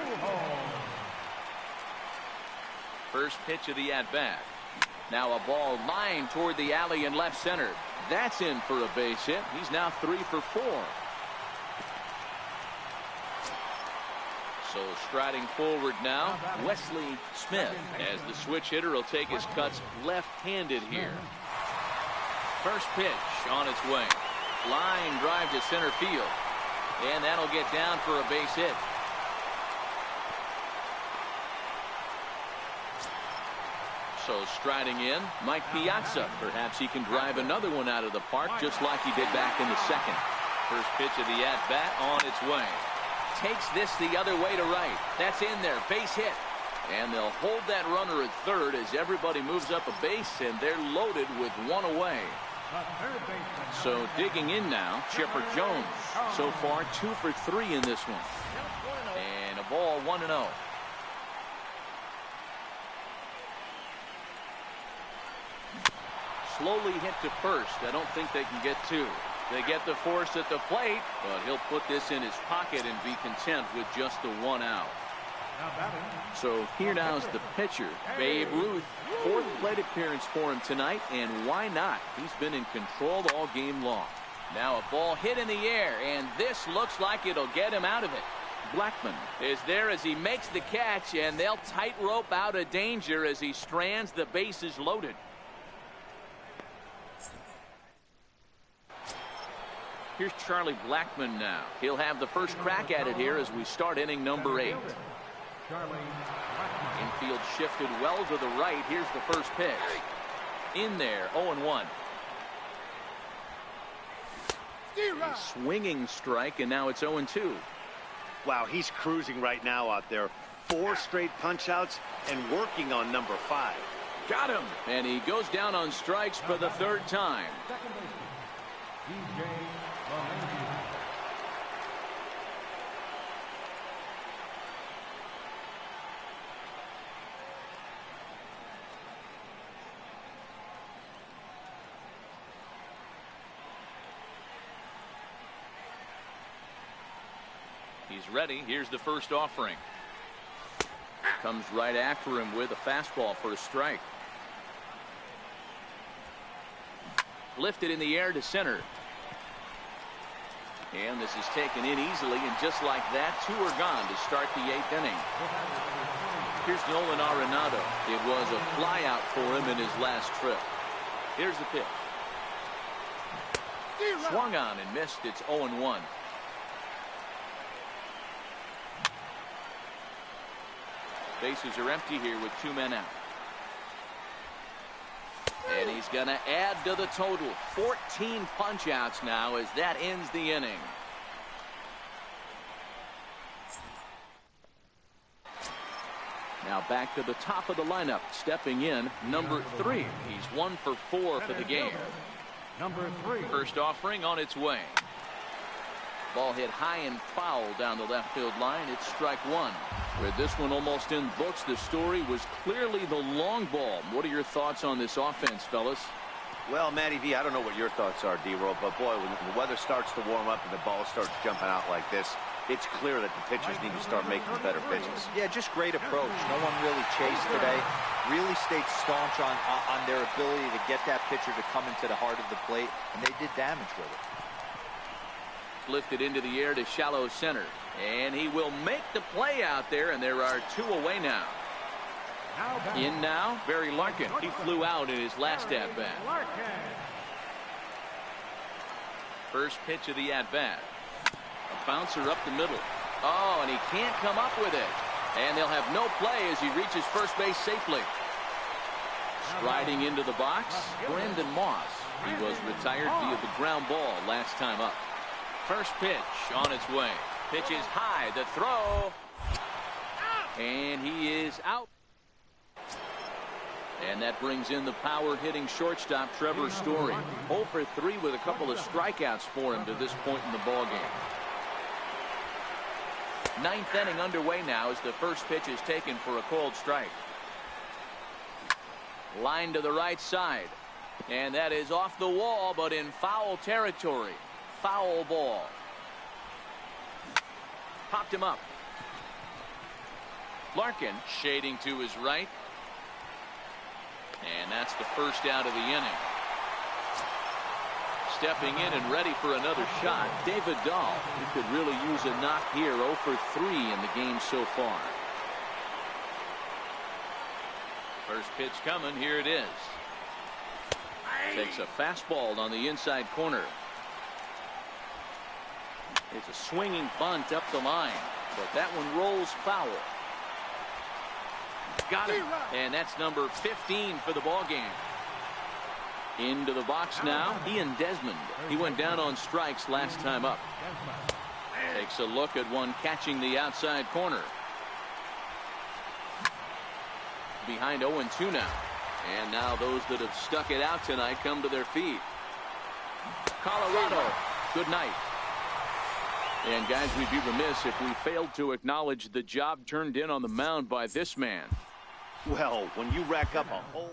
First pitch of the at-bat. Now a ball lined toward the alley in left center. That's in for a base hit. He's now 3 for 4. So striding forward now, Wesley Smith, as the switch hitter will take his cuts left-handed here. First pitch on its way. Line drive to center field. And that'll get down for a base hit. So striding in, Mike Piazza. Perhaps he can drive another one out of the park just like he did back in the second. First pitch of the at-bat on its way. Takes this the other way to right. That's in there. Base hit. And they'll hold that runner at third as everybody moves up a base, and they're loaded with 1 away. So digging in now, Chipper Jones. So far 2 for 3 in this one. And a ball 1-0. Slowly hit to first. I don't think they can get 2. They get the force at the plate, but he'll put this in his pocket and be content with just the 1 out. So here now is the pitcher, Babe Ruth. 4th plate appearance for him tonight, and why not? He's been in control all game long. Now a ball hit in the air, and this looks like it'll get him out of it. Blackman is there as he makes the catch, and they'll tightrope out of danger as he strands. The bases loaded. Here's Charlie Blackman now. He'll have the first crack at it here as we start inning number 8. Infield shifted well to the right. Here's the first pitch. In there, 0-1. A swinging strike, and now it's 0-2. Wow, he's cruising right now out there. 4 straight punch-outs and working on number 5. Got him. And he goes down on strikes for the 3rd time. Second baseman, DJ LeMahieu. He's ready. Here's the first offering. Comes right after him with a fastball for a strike. Lifted in the air to center. And this is taken in easily, and just like that, 2 are gone to start the 8th inning. Here's Nolan Arenado. It was a flyout for him in his last trip. Here's the pitch. Swung on and missed. It's 0-1. Bases are empty here with 2 men out. And he's going to add to the total. 14 punch-outs now as that ends the inning. Now back to the top of the lineup. Stepping in, number 3. He's 1 for 4 for the game. Number 3. First offering on its way. Ball hit high and foul down the left field line. It's strike 1. With this one almost in books, the story was clearly the long ball. What are your thoughts on this offense, fellas? Well, Matty V, I don't know what your thoughts are, D-Roll, but boy, when the weather starts to warm up and the ball starts jumping out like this, it's clear that the pitchers need to start making better pitches. Yeah, just great approach. No one really chased today. Really stayed staunch on their ability to get that pitcher to come into the heart of the plate, and they did damage with it. Lifted into the air to shallow center, and he will make the play out there, and there are 2 away now. In now, Barry Larkin. He flew out in his last at-bat. First pitch of the at-bat. A bouncer up the middle. Oh, and he can't come up with it. And they'll have no play as he reaches first base safely. Striding into the box, Brandon Moss. He was retired via the ground ball last time up. First pitch on its way. Pitch is high. The throw. And he is out. And that brings in the power-hitting shortstop, Trevor Story. 0 for 3 with a couple of strikeouts for him to this point in the ballgame. 9th inning underway now as the first pitch is taken for a called strike. Line to the right side. And that is off the wall, but in foul territory. Foul ball. Popped him up. Larkin shading to his right. And that's the first out of the inning. Stepping in and ready for another shot, David Dahl. He could really use a knock here. 0 for 3 in the game so far. First pitch coming. Here it is. Takes a fastball on the inside corner. It's a swinging bunt up the line, but that one rolls foul. Got him, and that's number 15 for the ball game. Into the box now, Ian Desmond. He went down on strikes last time up. Takes a look at one catching the outside corner. Behind 0-2 now. And now those that have stuck it out tonight come to their feet. Colorado, good night. And guys, we'd be remiss if we failed to acknowledge the job turned in on the mound by this man. Well, when you rack up a whole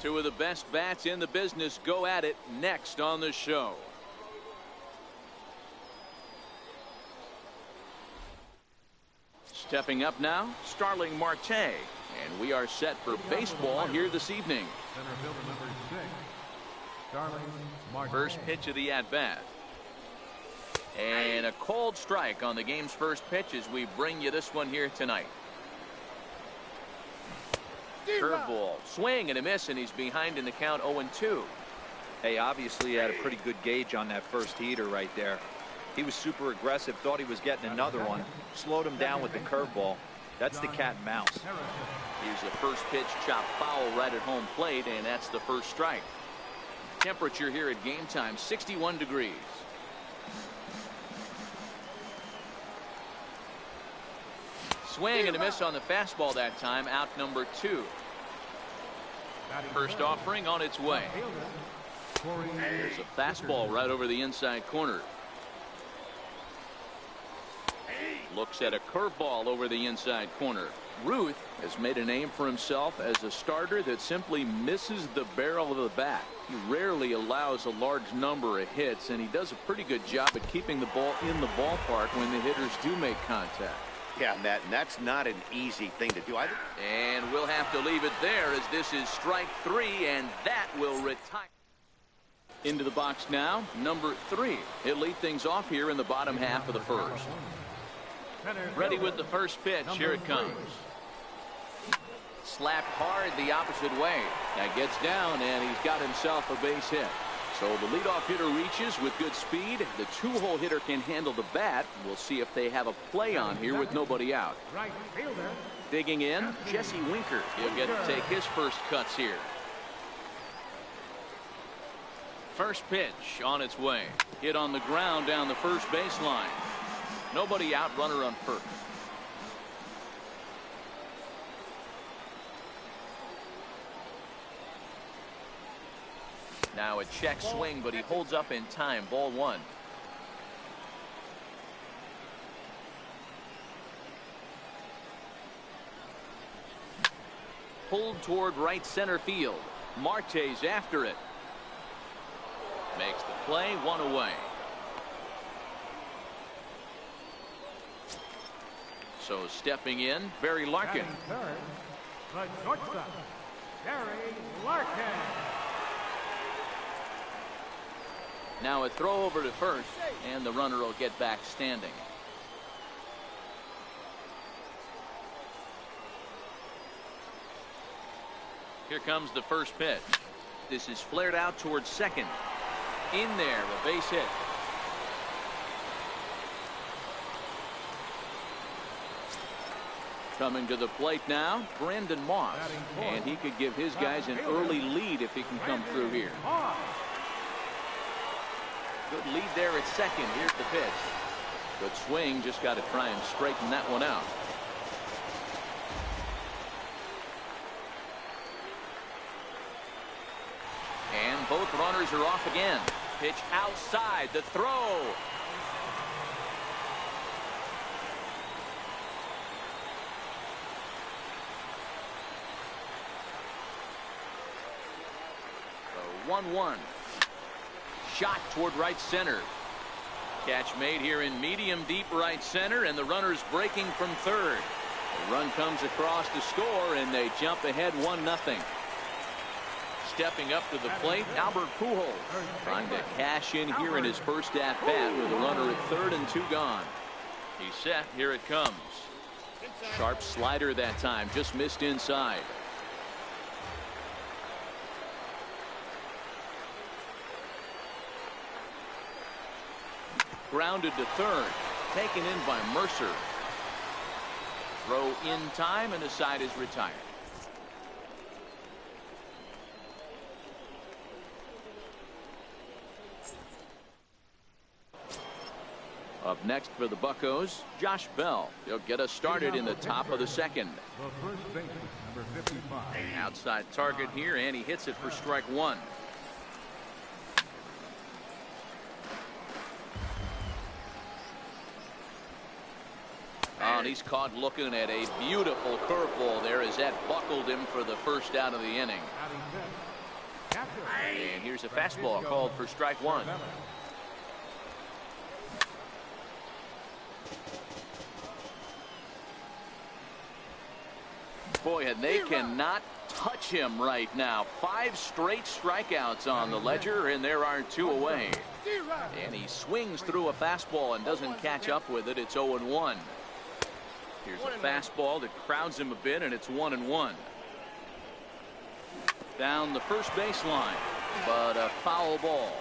Two of the best bats in the business go at it next on the show. Stepping up now, Starling Marte. And we are set for baseball here this evening. Center fielder number 6, Starling Marte. First pitch of the at-bat. And a cold strike on the game's first pitch as we bring you this one here tonight. Curveball, swing and a miss, and he's behind in the count 0-2. Hey, obviously he had a pretty good gauge on that first heater right there. He was super aggressive, thought he was getting another one, slowed him down with the curveball. That's the cat and mouse. Here's the first pitch, chopped foul right at home plate, and that's the first strike. Temperature here at game time, 61 degrees. Swing and a miss on the fastball that time, out number 2. First offering on its way. There's a fastball right over the inside corner. Looks at a curveball over the inside corner. Ruth has made a name for himself as a starter that simply misses the barrel of the bat. He rarely allows a large number of hits, and he does a pretty good job at keeping the ball in the ballpark when the hitters do make contact. Yeah, Matt, and that's not an easy thing to do either. And we'll have to leave it there as this is strike 3, and that will retire. Into the box now, number 3. He'll lead things off here in the bottom half of the first. Ready with the first pitch. Here it comes. Slapped hard the opposite way. That gets down, and he's got himself a base hit. So the leadoff hitter reaches with good speed. The 2-hole hitter can handle the bat. We'll see if they have a play on here with nobody out. Right fielder. Digging in, Jesse Winker. He'll get to take his first cuts here. First pitch on its way. Hit on the ground down the first baseline. Nobody out, runner on first. Now a check swing, but he holds up in time. Ball 1. Pulled toward right center field. Marte's after it. Makes the play, 1 away. So stepping in, Barry Larkin. Third, the shortstop, Barry Larkin. Now a throw over to first, and the runner will get back standing. Here comes the first pitch. This is flared out towards second. In there, a base hit. Coming to the plate now, Brandon Moss. And he could give his guys an early lead if he can come through here. Good lead there at second. Here's the pitch. Good swing. Just got to try and straighten that one out. And both runners are off again. Pitch outside. The throw. The 1-1. Shot toward right center. Catch made here in medium deep right center, and the runner's breaking from third. The run comes across to score, and they jump ahead 1-0. Stepping up to the plate, Albert Pujols trying to cash in here in his first at bat with a runner at third and 2 gone. He's set. Here it comes. Sharp slider that time, just missed inside. Grounded to third, taken in by Mercer. Throw in time, and the side is retired. Up next for the Buccos, Josh Bell. He'll get us started in the top of the second. The first baseman, number 55. Outside target here, and he hits it for strike 1. Oh, and he's caught looking at a beautiful curveball there as that buckled him for the first out of the inning. Here's a fastball called for strike one. Boy, and they cannot touch him right now. 5 straight strikeouts on the ledger, and there are 2 away. And he swings through a fastball and doesn't catch up with it. It's 0-1. Here's a fastball that crowds him a bit, and it's 1-1. Down the first baseline, but a foul ball.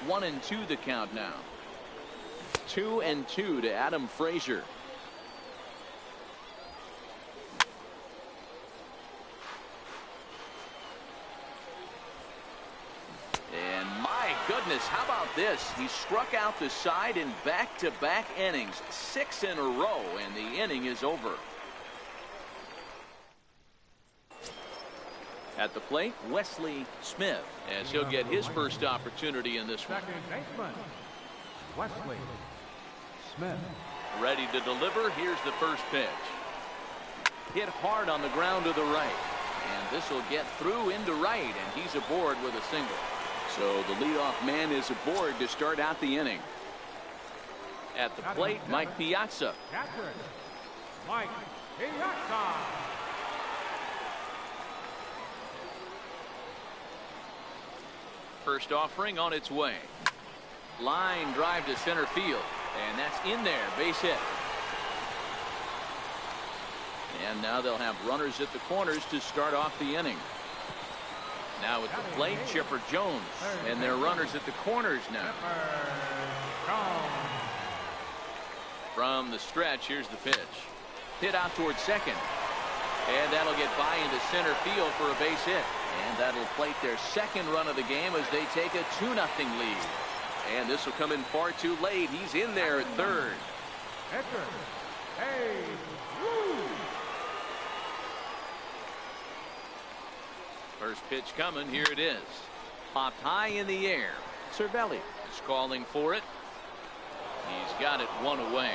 1-2 the count now. 2-2 to Adam Frazier. And my goodness, how about this? He struck out the side in back-to-back innings, 6 in a row, and the inning is over. At the plate, Wesley Smith, as he'll get his first opportunity in this one. Second baseman, Wesley Smith. Ready to deliver. Here's the first pitch. Hit hard on the ground to the right. And this will get through into right, and he's aboard with a single. So the leadoff man is aboard to start out the inning. At the plate, Mike Piazza. Catcher, Mike Piazza. First offering on its way. Line drive to center field, and that's in there. Base hit. And now they'll have runners at the corners to start off the inning. Now at the plate, Chipper Jones, and their runners at the corners now. From the stretch, here's the pitch. Hit out towards second, and that'll get by into center field for a base hit. And that'll plate their second run of the game as they take a 2-0 lead. And this will come in far too late. He's in there at third. First pitch coming. Here it is. Popped high in the air. Cervelli is calling for it. He's got it 1 away.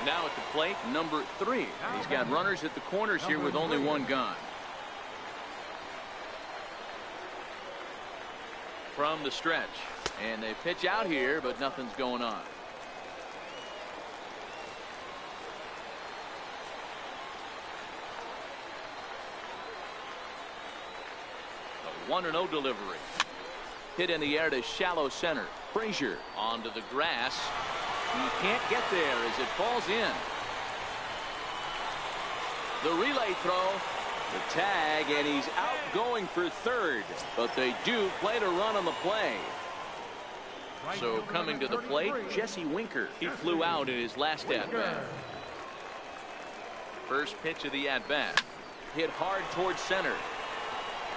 Now at the plate, number 3. He's got runners at the corners here with only 1 gone. From the stretch, and they pitch out here, but nothing's going on. A 1-0 delivery. Hit in the air to shallow center. Frazier onto the grass. He can't get there as it falls in. The relay throw. The tag, and he's out going for third, but they do play to run on the play. So coming to the plate, Jesse Winker. He flew out in his last at-bat. First pitch of the at-bat. Hit hard towards center.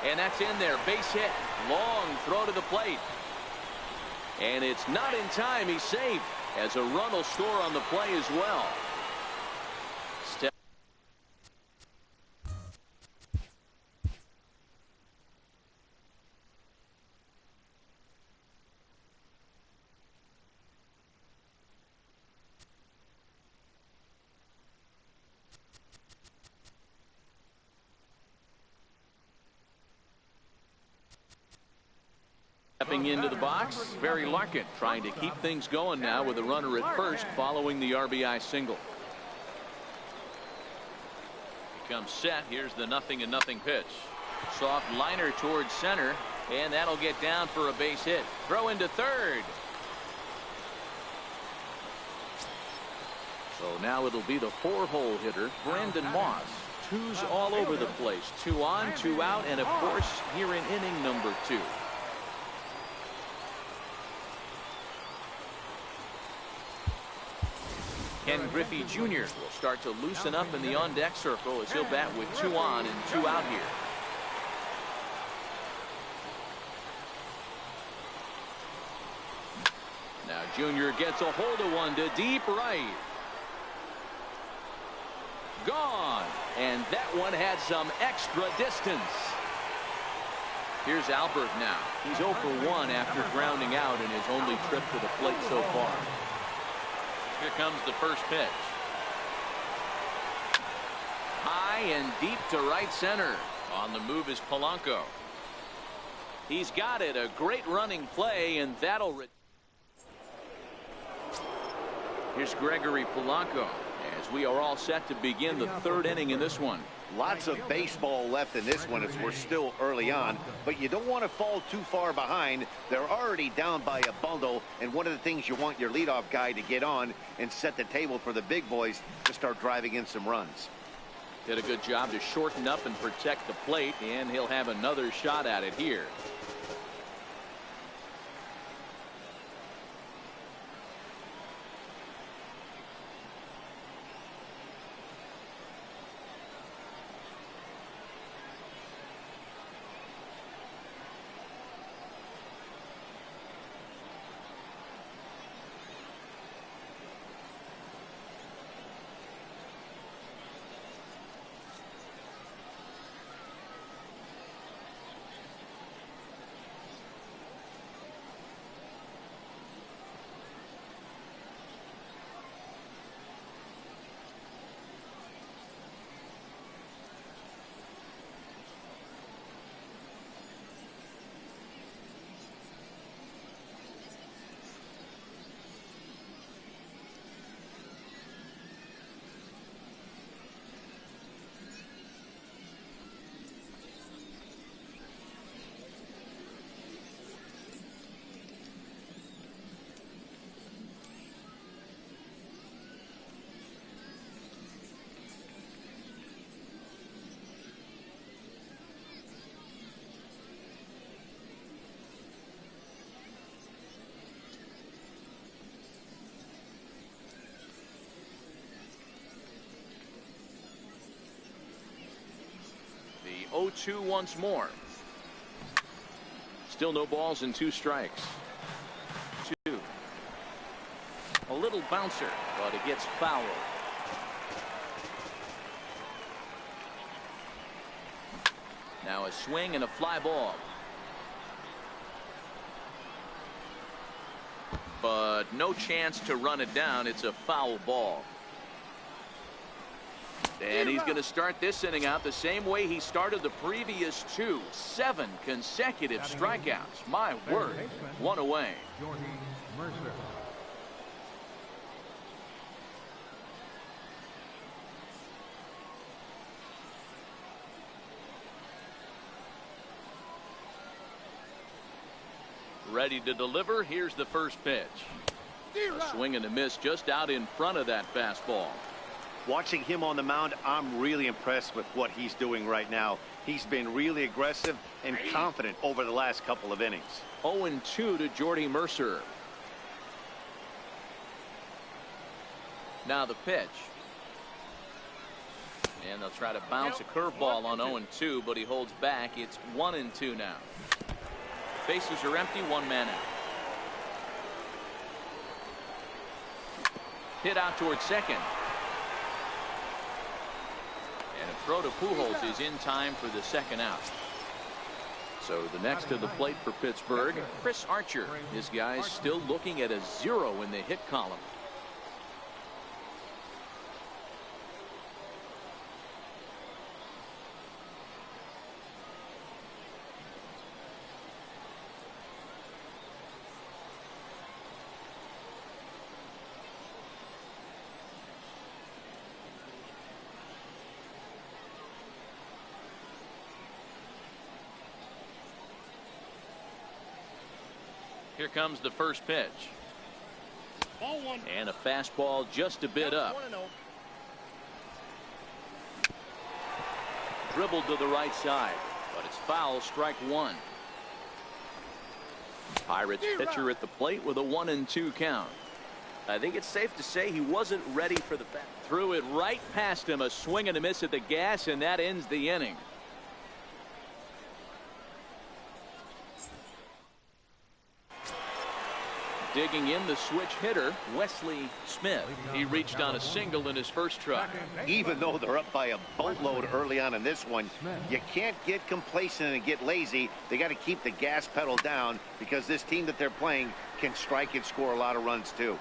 And that's in there. Base hit. Long throw to the plate. And it's not in time. He's safe, as a run will score on the play as well. Stepping into the box, Barry Larkin trying to keep things going now with a runner at first following the RBI single. He comes set. Here's the 0-0 pitch. Soft liner towards center, and that'll get down for a base hit. Throw into third. So now it'll be the 4-hole hitter, Brandon Moss. 2s all over the place. 2 on, 2 out, and of course here in inning number 2. Ken Griffey Jr. will start to loosen up in the on-deck circle as he'll bat with 2 on and 2 out here. Now Jr. gets a hold of one to deep right. Gone. And that one had some extra distance. Here's Albert now. He's 0 for 1 after grounding out in his only trip to the plate so far. Here comes the first pitch. High and deep to right center. On the move is Polanco. He's got it. A great running play, and that'll. Here's Gregory Polanco as we are all set to begin the third inning in this one. Lots of baseball left in this one as we're still early on, but you don't want to fall too far behind. They're already down by a bundle, and one of the things you want your leadoff guy to get on and set the table for the big boys to start driving in some runs. Did a good job to shorten up and protect the plate, and he'll have another shot at it here. The 0-2 once more. Still no balls and 2 strikes. 2. A little bouncer, but it gets fouled. Now a swing and a fly ball. But no chance to run it down. It's a foul ball. And he's going to start this inning out the same way he started the previous 2. 7 consecutive strikeouts. My word. 1 away. Jordy Mercer. Ready to deliver. Here's the first pitch. A swing and a miss just out in front of that fastball. Watching him on the mound, I'm really impressed with what he's doing right now. He's been really aggressive and confident over the last couple of innings. 0-2 to Jordy Mercer. Now the pitch. And they'll try to bounce a curveball on 0-2, but he holds back. It's 1-2 now. Bases are empty, 1 man out. Hit out towards second. And a throw to Pujols is in time for the second out. So the next to the plate for Pittsburgh, Chris Archer. His guys still looking at a 0 in the hit column. Here comes the first pitch. And a fastball just a bit up. Dribbled to the right side, but it's foul, strike 1. Pirates pitcher at the plate with a 1-2 count. I think it's safe to say he wasn't ready for the bat. Threw it right past him, a swing and a miss at the gas, and that ends the inning. Digging in, the switch hitter, Wesley Smith. He reached on a single in his first try. Even though they're up by a boatload early on in this one, you can't get complacent and get lazy. They got to keep the gas pedal down because this team that they're playing can strike and score a lot of runs too.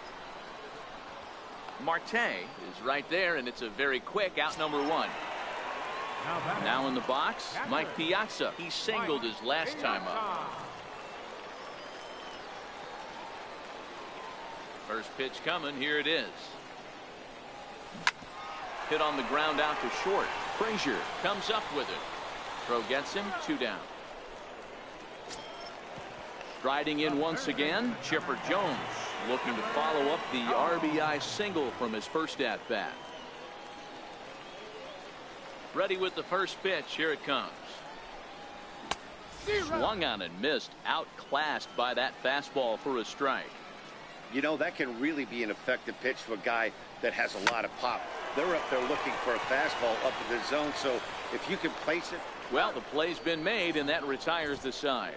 Marte is right there, and it's a very quick out number 1. Now in the box, Mike Piazza. He singled his last time up. First pitch coming. Here it is. Hit on the ground out to short. Frazier comes up with it. Throw gets him. 2 down. Striding in once again, Chipper Jones looking to follow up the RBI single from his first at bat. Ready with the first pitch. Here it comes. Swung on and missed. Outclassed by that fastball for a strike. You know, that can really be an effective pitch to a guy that has a lot of pop. They're up there looking for a fastball up in the zone, so if you can place it. Well, the play's been made, and that retires the side.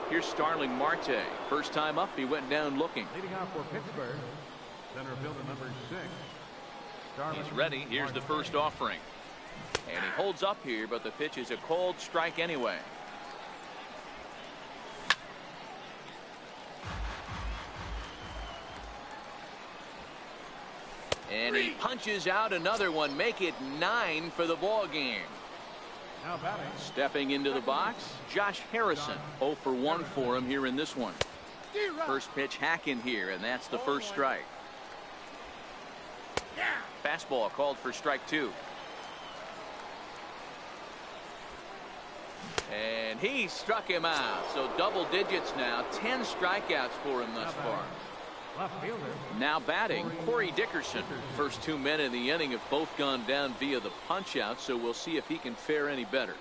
Here's Starling Marte. First time up, he went down looking. Leading off for Pittsburgh, center fielder number 6. He's ready. Here's the first offering. And he holds up here, but the pitch is a cold strike anyway. And he punches out another one. Make it 9 for the ball game. Now batting. Stepping into the box, Josh Harrison. 0 for 1 for him here in this one. First pitch hacking here, and that's the first strike. Fastball called for strike 2. And he struck him out. So double digits now. 10 strikeouts for him thus far. Left fielder. Now batting, Corey Dickerson. First 2 men in the inning have both gone down via the punch out, so we'll see if he can fare any better.